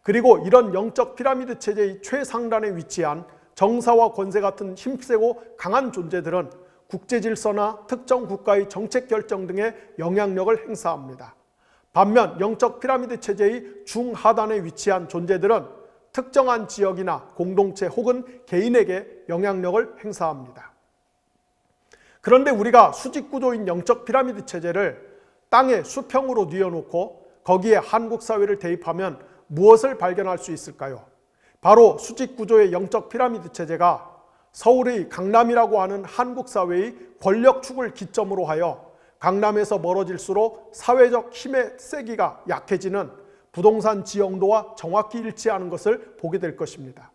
그리고 이런 영적 피라미드 체제의 최상단에 위치한 정사와 권세 같은 힘세고 강한 존재들은 국제 질서나 특정 국가의 정책 결정 등의 영향력을 행사합니다. 반면 영적 피라미드 체제의 중하단에 위치한 존재들은 특정한 지역이나 공동체 혹은 개인에게 영향력을 행사합니다. 그런데 우리가 수직구조인 영적 피라미드 체제를 땅에 수평으로 뉘어놓고 거기에 한국 사회를 대입하면 무엇을 발견할 수 있을까요? 바로 수직구조의 영적 피라미드 체제가 서울의 강남이라고 하는 한국 사회의 권력축을 기점으로 하여 강남에서 멀어질수록 사회적 힘의 세기가 약해지는 부동산 지형도와 정확히 일치하는 것을 보게 될 것입니다.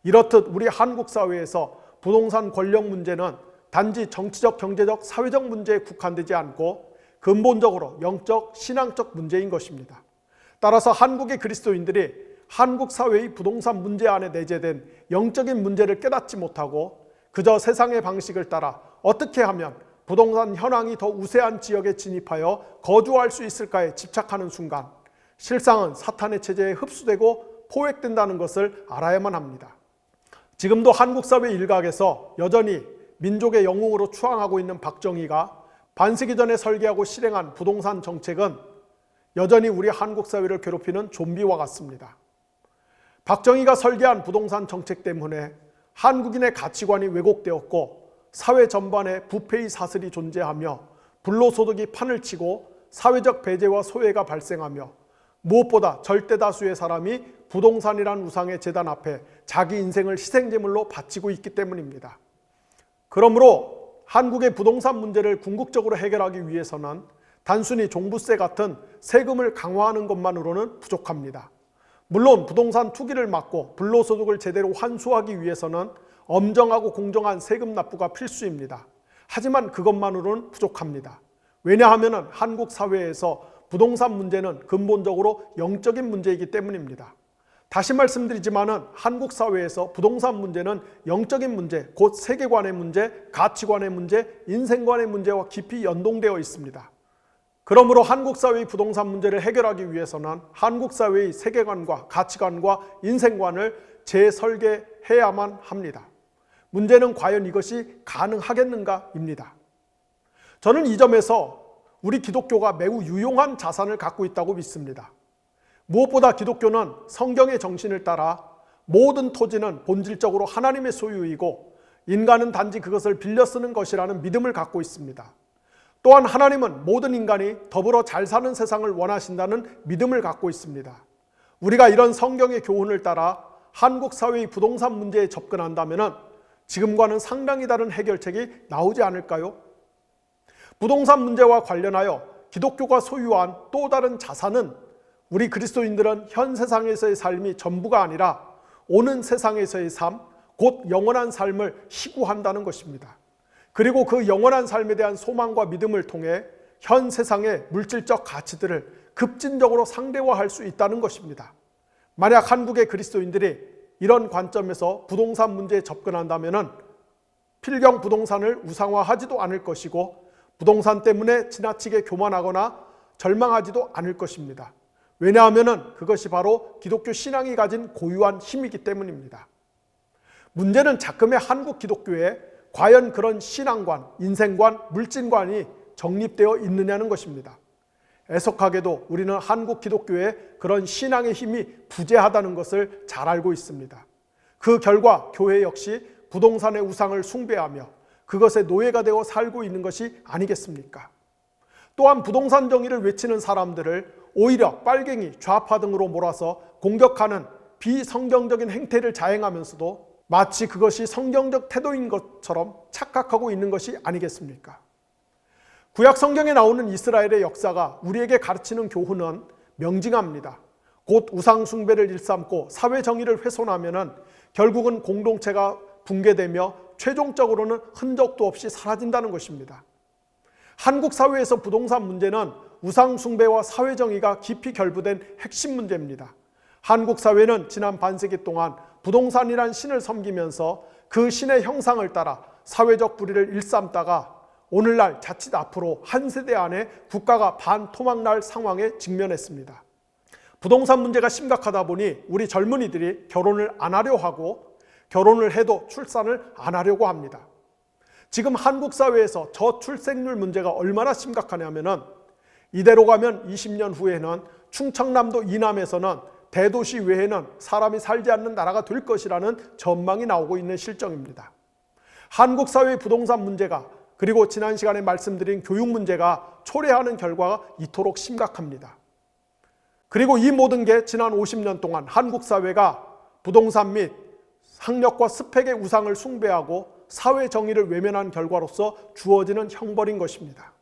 이렇듯 우리 한국 사회에서 부동산 권력 문제는 단지 정치적, 경제적, 사회적 문제에 국한되지 않고 근본적으로 영적, 신앙적 문제인 것입니다. 따라서 한국의 그리스도인들이 한국 사회의 부동산 문제 안에 내재된 영적인 문제를 깨닫지 못하고 그저 세상의 방식을 따라 어떻게 하면 부동산 현황이 더 우세한 지역에 진입하여 거주할 수 있을까에 집착하는 순간 실상은 사탄의 체제에 흡수되고 포획된다는 것을 알아야만 합니다. 지금도 한국 사회 일각에서 여전히 민족의 영웅으로 추앙하고 있는 박정희가 반세기 전에 설계하고 실행한 부동산 정책은 여전히 우리 한국 사회를 괴롭히는 좀비와 같습니다. 박정희가 설계한 부동산 정책 때문에 한국인의 가치관이 왜곡되었고 사회 전반에 부패의 사슬이 존재하며 불로소득이 판을 치고 사회적 배제와 소외가 발생하며 무엇보다 절대다수의 사람이 부동산이란 우상의 제단 앞에 자기 인생을 희생제물로 바치고 있기 때문입니다. 그러므로 한국의 부동산 문제를 궁극적으로 해결하기 위해서는 단순히 종부세 같은 세금을 강화하는 것만으로는 부족합니다. 물론 부동산 투기를 막고 불로소득을 제대로 환수하기 위해서는 엄정하고 공정한 세금 납부가 필수입니다. 하지만 그것만으로는 부족합니다. 왜냐하면 한국 사회에서 부동산 문제는 근본적으로 영적인 문제이기 때문입니다. 다시 말씀드리지만 한국 사회에서 부동산 문제는 영적인 문제, 곧 세계관의 문제, 가치관의 문제, 인생관의 문제와 깊이 연동되어 있습니다. 그러므로 한국 사회의 부동산 문제를 해결하기 위해서는 한국 사회의 세계관과 가치관과 인생관을 재설계해야만 합니다. 문제는 과연 이것이 가능하겠는가입니다. 저는 이 점에서 우리 기독교가 매우 유용한 자산을 갖고 있다고 믿습니다. 무엇보다 기독교는 성경의 정신을 따라 모든 토지는 본질적으로 하나님의 소유이고 인간은 단지 그것을 빌려 쓰는 것이라는 믿음을 갖고 있습니다. 또한 하나님은 모든 인간이 더불어 잘 사는 세상을 원하신다는 믿음을 갖고 있습니다. 우리가 이런 성경의 교훈을 따라 한국 사회의 부동산 문제에 접근한다면 지금과는 상당히 다른 해결책이 나오지 않을까요? 부동산 문제와 관련하여 기독교가 소유한 또 다른 자산은 우리 그리스도인들은 현 세상에서의 삶이 전부가 아니라 오는 세상에서의 삶, 곧 영원한 삶을 희구한다는 것입니다. 그리고 그 영원한 삶에 대한 소망과 믿음을 통해 현 세상의 물질적 가치들을 급진적으로 상대화할 수 있다는 것입니다. 만약 한국의 그리스도인들이 이런 관점에서 부동산 문제에 접근한다면 필경 부동산을 우상화하지도 않을 것이고 부동산 때문에 지나치게 교만하거나 절망하지도 않을 것입니다. 왜냐하면 그것이 바로 기독교 신앙이 가진 고유한 힘이기 때문입니다. 문제는 작금의 한국 기독교에 과연 그런 신앙관, 인생관, 물질관이 정립되어 있느냐는 것입니다. 애석하게도 우리는 한국 기독교에 그런 신앙의 힘이 부재하다는 것을 잘 알고 있습니다. 그 결과 교회 역시 부동산의 우상을 숭배하며 그것의 노예가 되어 살고 있는 것이 아니겠습니까? 또한 부동산 정의를 외치는 사람들을 오히려 빨갱이, 좌파 등으로 몰아서 공격하는 비성경적인 행태를 자행하면서도 마치 그것이 성경적 태도인 것처럼 착각하고 있는 것이 아니겠습니까? 구약 성경에 나오는 이스라엘의 역사가 우리에게 가르치는 교훈은 명징합니다. 곧 우상 숭배를 일삼고 사회 정의를 훼손하면은 결국은 공동체가 붕괴되며 최종적으로는 흔적도 없이 사라진다는 것입니다. 한국 사회에서 부동산 문제는 우상 숭배와 사회 정의가 깊이 결부된 핵심 문제입니다. 한국 사회는 지난 반세기 동안 부동산이란 신을 섬기면서 그 신의 형상을 따라 사회적 불의를 일삼다가 오늘날 자칫 앞으로 한 세대 안에 국가가 반토막날 상황에 직면했습니다. 부동산 문제가 심각하다 보니 우리 젊은이들이 결혼을 안 하려 하고 결혼을 해도 출산을 안 하려고 합니다. 지금 한국 사회에서 저출생률 문제가 얼마나 심각하냐면은 이대로 가면 20년 후에는 충청남도 이남에서는 대도시 외에는 사람이 살지 않는 나라가 될 것이라는 전망이 나오고 있는 실정입니다. 한국 사회의 부동산 문제가 그리고 지난 시간에 말씀드린 교육 문제가 초래하는 결과가 이토록 심각합니다. 그리고 이 모든 게 지난 50년 동안 한국 사회가 부동산 및 학력과 스펙의 우상을 숭배하고 사회 정의를 외면한 결과로서 주어지는 형벌인 것입니다.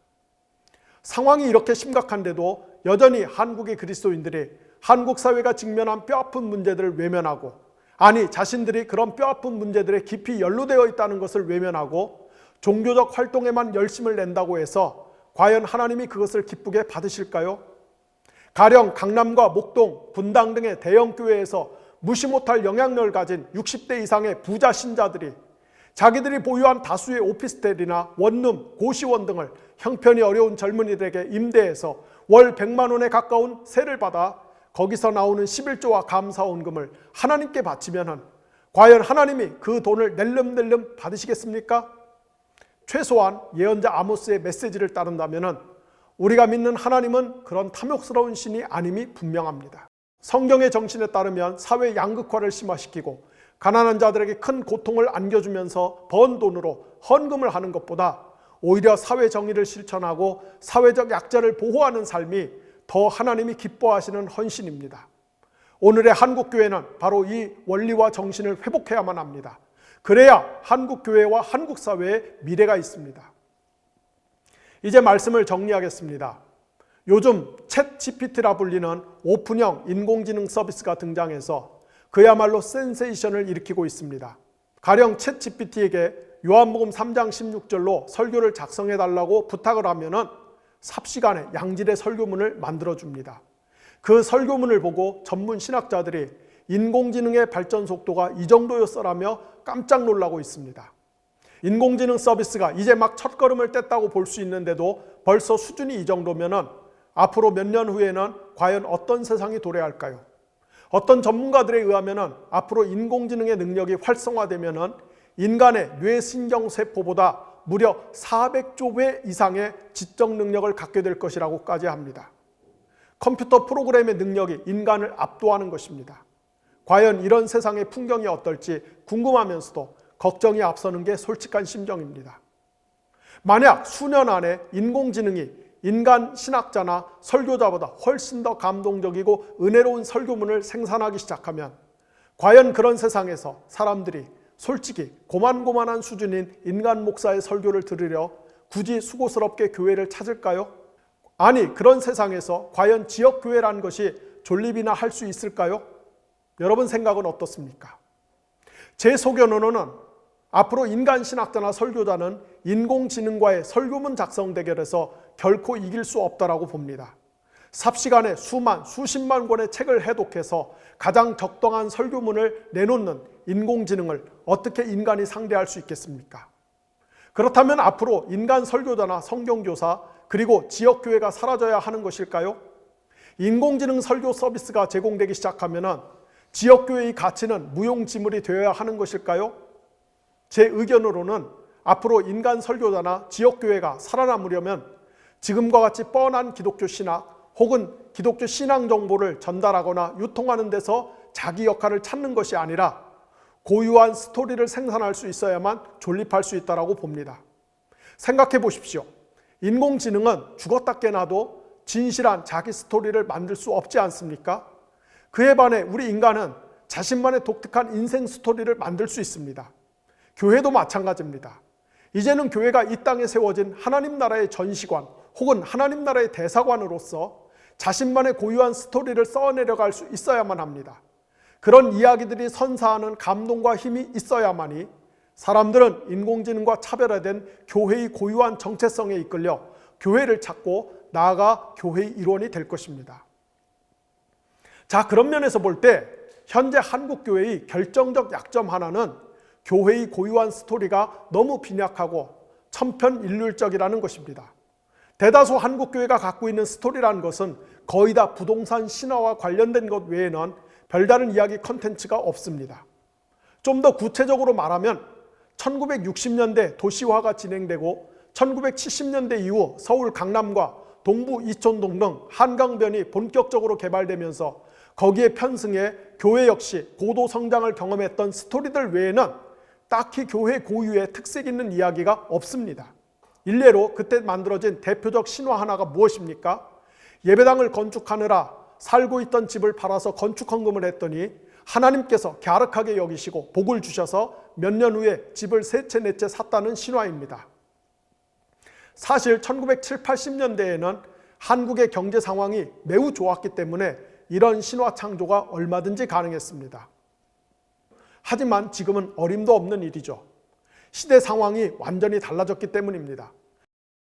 상황이 이렇게 심각한데도 여전히 한국의 그리스도인들이 한국 사회가 직면한 뼈아픈 문제들을 외면하고, 아니 자신들이 그런 뼈아픈 문제들에 깊이 연루되어 있다는 것을 외면하고 종교적 활동에만 열심을 낸다고 해서 과연 하나님이 그것을 기쁘게 받으실까요? 가령 강남과 목동, 분당 등의 대형 교회에서 무시 못할 영향력을 가진 60대 이상의 부자 신자들이 자기들이 보유한 다수의 오피스텔이나 원룸, 고시원 등을 형편이 어려운 젊은이들에게 임대해서 월 100만 원에 가까운 세를 받아 거기서 나오는 11조와 감사원금을 하나님께 바치면 과연 하나님이 그 돈을 낼름낼름 받으시겠습니까? 최소한 예언자 아모스의 메시지를 따른다면 우리가 믿는 하나님은 그런 탐욕스러운 신이 아님이 분명합니다. 성경의 정신에 따르면 사회 양극화를 심화시키고 가난한 자들에게 큰 고통을 안겨주면서 번 돈으로 헌금을 하는 것보다 오히려 사회 정의를 실천하고 사회적 약자를 보호하는 삶이 더 하나님이 기뻐하시는 헌신입니다. 오늘의 한국교회는 바로 이 원리와 정신을 회복해야만 합니다. 그래야 한국교회와 한국사회에 미래가 있습니다. 이제 말씀을 정리하겠습니다. 요즘 챗 GPT라 불리는 오픈형 인공지능 서비스가 등장해서 그야말로 센세이션을 일으키고 있습니다. 가령 챗 GPT에게 요한복음 3장 16절로 설교를 작성해달라고 부탁을 하면은 삽시간에 양질의 설교문을 만들어줍니다. 그 설교문을 보고 전문 신학자들이 인공지능의 발전 속도가 이 정도였어라며 깜짝 놀라고 있습니다. 인공지능 서비스가 이제 막 첫걸음을 뗐다고 볼 수 있는데도 벌써 수준이 이 정도면은 앞으로 몇 년 후에는 과연 어떤 세상이 도래할까요? 어떤 전문가들에 의하면은 앞으로 인공지능의 능력이 활성화되면은 인간의 뇌신경세포보다 무려 400조 회 이상의 지적 능력을 갖게 될 것이라고까지 합니다. 컴퓨터 프로그램의 능력이 인간을 압도하는 것입니다. 과연 이런 세상의 풍경이 어떨지 궁금하면서도 걱정이 앞서는 게 솔직한 심정입니다. 만약 수년 안에 인공지능이 인간 신학자나 설교자보다 훨씬 더 감동적이고 은혜로운 설교문을 생산하기 시작하면 과연 그런 세상에서 사람들이 솔직히 고만고만한 수준인 인간 목사의 설교를 들으려 굳이 수고스럽게 교회를 찾을까요? 아니, 그런 세상에서 과연 지역교회라는 것이 존립이나 할 수 있을까요? 여러분 생각은 어떻습니까? 제 소견으로는 앞으로 인간신학자나 설교자는 인공지능과의 설교문 작성 대결에서 결코 이길 수 없다라고 봅니다. 삽시간에 수십만 권의 책을 해독해서 가장 적당한 설교문을 내놓는 인공지능을 어떻게 인간이 상대할 수 있겠습니까? 그렇다면 앞으로 인간 설교자나 성경교사 그리고 지역교회가 사라져야 하는 것일까요? 인공지능 설교 서비스가 제공되기 시작하면 지역교회의 가치는 무용지물이 되어야 하는 것일까요? 제 의견으로는 앞으로 인간 설교자나 지역교회가 살아남으려면 지금과 같이 뻔한 기독교 신학 혹은 기독교 신앙 정보를 전달하거나 유통하는 데서 자기 역할을 찾는 것이 아니라 고유한 스토리를 생산할 수 있어야만 존립할 수 있다고 봅니다. 생각해 보십시오. 인공지능은 죽었다 깨나도 진실한 자기 스토리를 만들 수 없지 않습니까? 그에 반해 우리 인간은 자신만의 독특한 인생 스토리를 만들 수 있습니다. 교회도 마찬가지입니다. 이제는 교회가 이 땅에 세워진 하나님 나라의 전시관 혹은 하나님 나라의 대사관으로서 자신만의 고유한 스토리를 써내려갈 수 있어야만 합니다. 그런 이야기들이 선사하는 감동과 힘이 있어야만이 사람들은 인공지능과 차별화된 교회의 고유한 정체성에 이끌려 교회를 찾고 나아가 교회의 일원이 될 것입니다. 자, 그런 면에서 볼 때 현재 한국교회의 결정적 약점 하나는 교회의 고유한 스토리가 너무 빈약하고 천편일률적이라는 것입니다. 대다수 한국교회가 갖고 있는 스토리라는 것은 거의 다 부동산 신화와 관련된 것 외에는 별다른 이야기 컨텐츠가 없습니다. 좀 더 구체적으로 말하면 1960년대 도시화가 진행되고 1970년대 이후 서울 강남과 동부 이촌동 등 한강변이 본격적으로 개발되면서 거기에 편승해 교회 역시 고도 성장을 경험했던 스토리들 외에는 딱히 교회 고유의 특색 있는 이야기가 없습니다. 일례로 그때 만들어진 대표적 신화 하나가 무엇입니까? 예배당을 건축하느라 살고 있던 집을 팔아서 건축 헌금을 했더니 하나님께서 갸륵하게 여기시고 복을 주셔서 몇 년 후에 집을 세 채 네 채 샀다는 신화입니다. 사실 1970, 80년대에는 한국의 경제 상황이 매우 좋았기 때문에 이런 신화 창조가 얼마든지 가능했습니다. 하지만 지금은 어림도 없는 일이죠. 시대 상황이 완전히 달라졌기 때문입니다.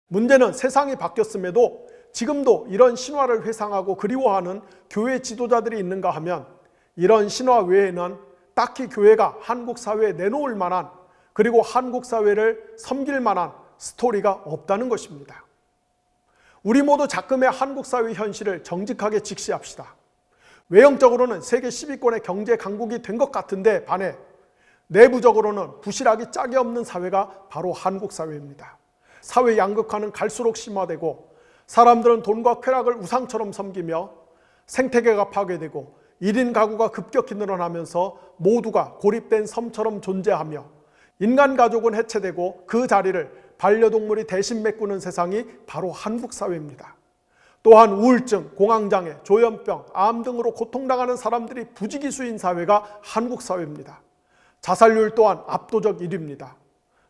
문제는 세상이 바뀌었음에도 지금도 이런 신화를 회상하고 그리워하는 교회 지도자들이 있는가 하면 이런 신화 외에는 딱히 교회가 한국 사회에 내놓을 만한 그리고 한국 사회를 섬길 만한 스토리가 없다는 것입니다. 우리 모두 작금의 한국 사회 현실을 정직하게 직시합시다. 외형적으로는 세계 10위권의 경제 강국이 된 것 같은데 반해 내부적으로는 부실하기 짝이 없는 사회가 바로 한국 사회입니다. 사회 양극화는 갈수록 심화되고 사람들은 돈과 쾌락을 우상처럼 섬기며 생태계가 파괴되고 1인 가구가 급격히 늘어나면서 모두가 고립된 섬처럼 존재하며 인간 가족은 해체되고 그 자리를 반려동물이 대신 메꾸는 세상이 바로 한국 사회입니다. 또한 우울증, 공황장애, 조현병, 암 등으로 고통당하는 사람들이 부지기수인 사회가 한국 사회입니다. 자살률 또한 압도적 1위입니다.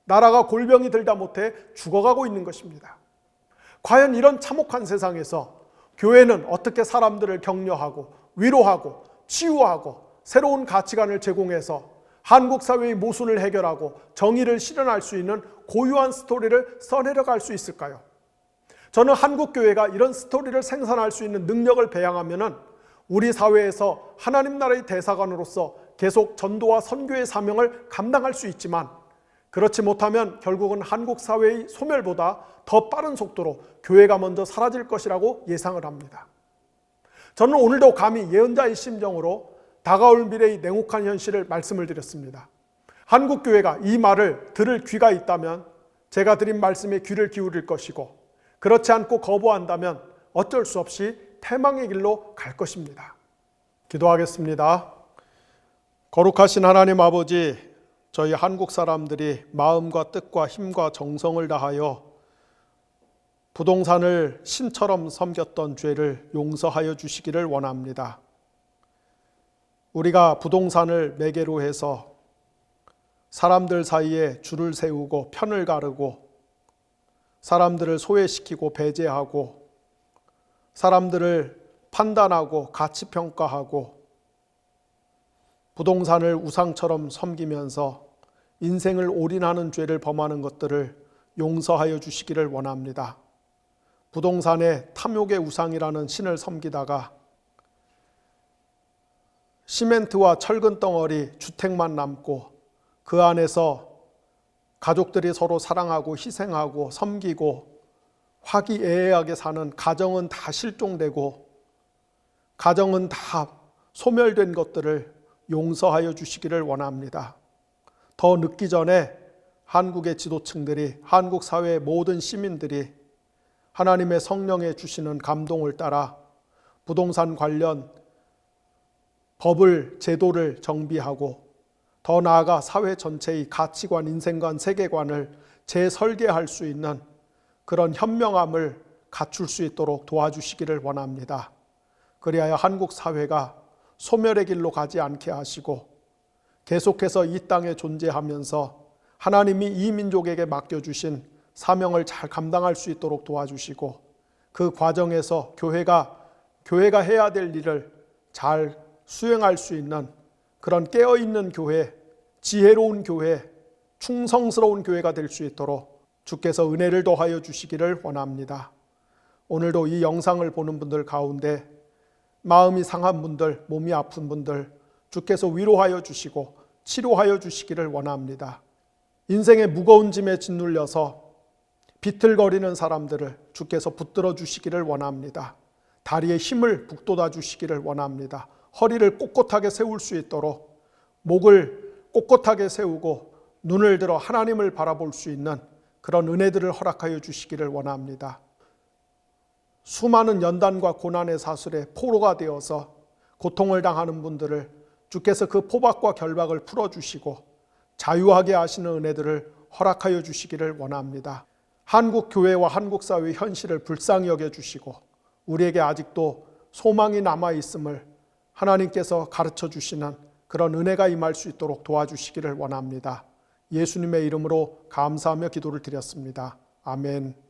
나라가 골병이 들다 못해 죽어가고 있는 것입니다. 과연 이런 참혹한 세상에서 교회는 어떻게 사람들을 격려하고 위로하고 치유하고 새로운 가치관을 제공해서 한국 사회의 모순을 해결하고 정의를 실현할 수 있는 고유한 스토리를 써내려갈 수 있을까요? 저는 한국교회가 이런 스토리를 생산할 수 있는 능력을 배양하면 우리 사회에서 하나님 나라의 대사관으로서 계속 전도와 선교의 사명을 감당할 수 있지만 그렇지 못하면 결국은 한국 사회의 소멸보다 더 빠른 속도로 교회가 먼저 사라질 것이라고 예상을 합니다. 저는 오늘도 감히 예언자의 심정으로 다가올 미래의 냉혹한 현실을 말씀을 드렸습니다. 한국교회가 이 말을 들을 귀가 있다면 제가 드린 말씀에 귀를 기울일 것이고 그렇지 않고 거부한다면 어쩔 수 없이 패망의 길로 갈 것입니다. 기도하겠습니다. 거룩하신 하나님 아버지, 저희 한국 사람들이 마음과 뜻과 힘과 정성을 다하여 부동산을 신처럼 섬겼던 죄를 용서하여 주시기를 원합니다. 우리가 부동산을 매개로 해서 사람들 사이에 줄을 세우고 편을 가르고 사람들을 소외시키고 배제하고 사람들을 판단하고 가치평가하고 부동산을 우상처럼 섬기면서 인생을 올인하는 죄를 범하는 것들을 용서하여 주시기를 원합니다. 부동산에 탐욕의 우상이라는 신을 섬기다가 시멘트와 철근 덩어리 주택만 남고 그 안에서 가족들이 서로 사랑하고 희생하고 섬기고 화기애애하게 사는 가정은 다 실종되고 가정은 다 소멸된 것들을 용서하여 주시기를 원합니다. 더 늦기 전에 한국의 지도층들이, 한국 사회의 모든 시민들이 하나님의 성령에 주시는 감동을 따라 부동산 관련 법을, 제도를 정비하고 더 나아가 사회 전체의 가치관, 인생관, 세계관을 재설계할 수 있는 그런 현명함을 갖출 수 있도록 도와주시기를 원합니다. 그리하여 한국 사회가 소멸의 길로 가지 않게 하시고 계속해서 이 땅에 존재하면서 하나님이 이 민족에게 맡겨주신 사명을 잘 감당할 수 있도록 도와주시고 그 과정에서 교회가 해야 될 일을 잘 수행할 수 있는 그런 깨어있는 교회, 지혜로운 교회, 충성스러운 교회가 될 수 있도록 주께서 은혜를 더하여 주시기를 원합니다. 오늘도 이 영상을 보는 분들 가운데 마음이 상한 분들, 몸이 아픈 분들 주께서 위로하여 주시고 치료하여 주시기를 원합니다. 인생의 무거운 짐에 짓눌려서 비틀거리는 사람들을 주께서 붙들어 주시기를 원합니다. 다리에 힘을 북돋아 주시기를 원합니다. 허리를 꼿꼿하게 세울 수 있도록 목을 꼿꼿하게 세우고 눈을 들어 하나님을 바라볼 수 있는 그런 은혜들을 허락하여 주시기를 원합니다. 수많은 연단과 고난의 사슬에 포로가 되어서 고통을 당하는 분들을 주께서 그 포박과 결박을 풀어주시고 자유하게 하시는 은혜들을 허락하여 주시기를 원합니다. 한국 교회와 한국 사회의 현실을 불쌍히 여겨주시고 우리에게 아직도 소망이 남아있음을 하나님께서 가르쳐 주시는 그런 은혜가 임할 수 있도록 도와주시기를 원합니다. 예수님의 이름으로 감사하며 기도를 드렸습니다. 아멘.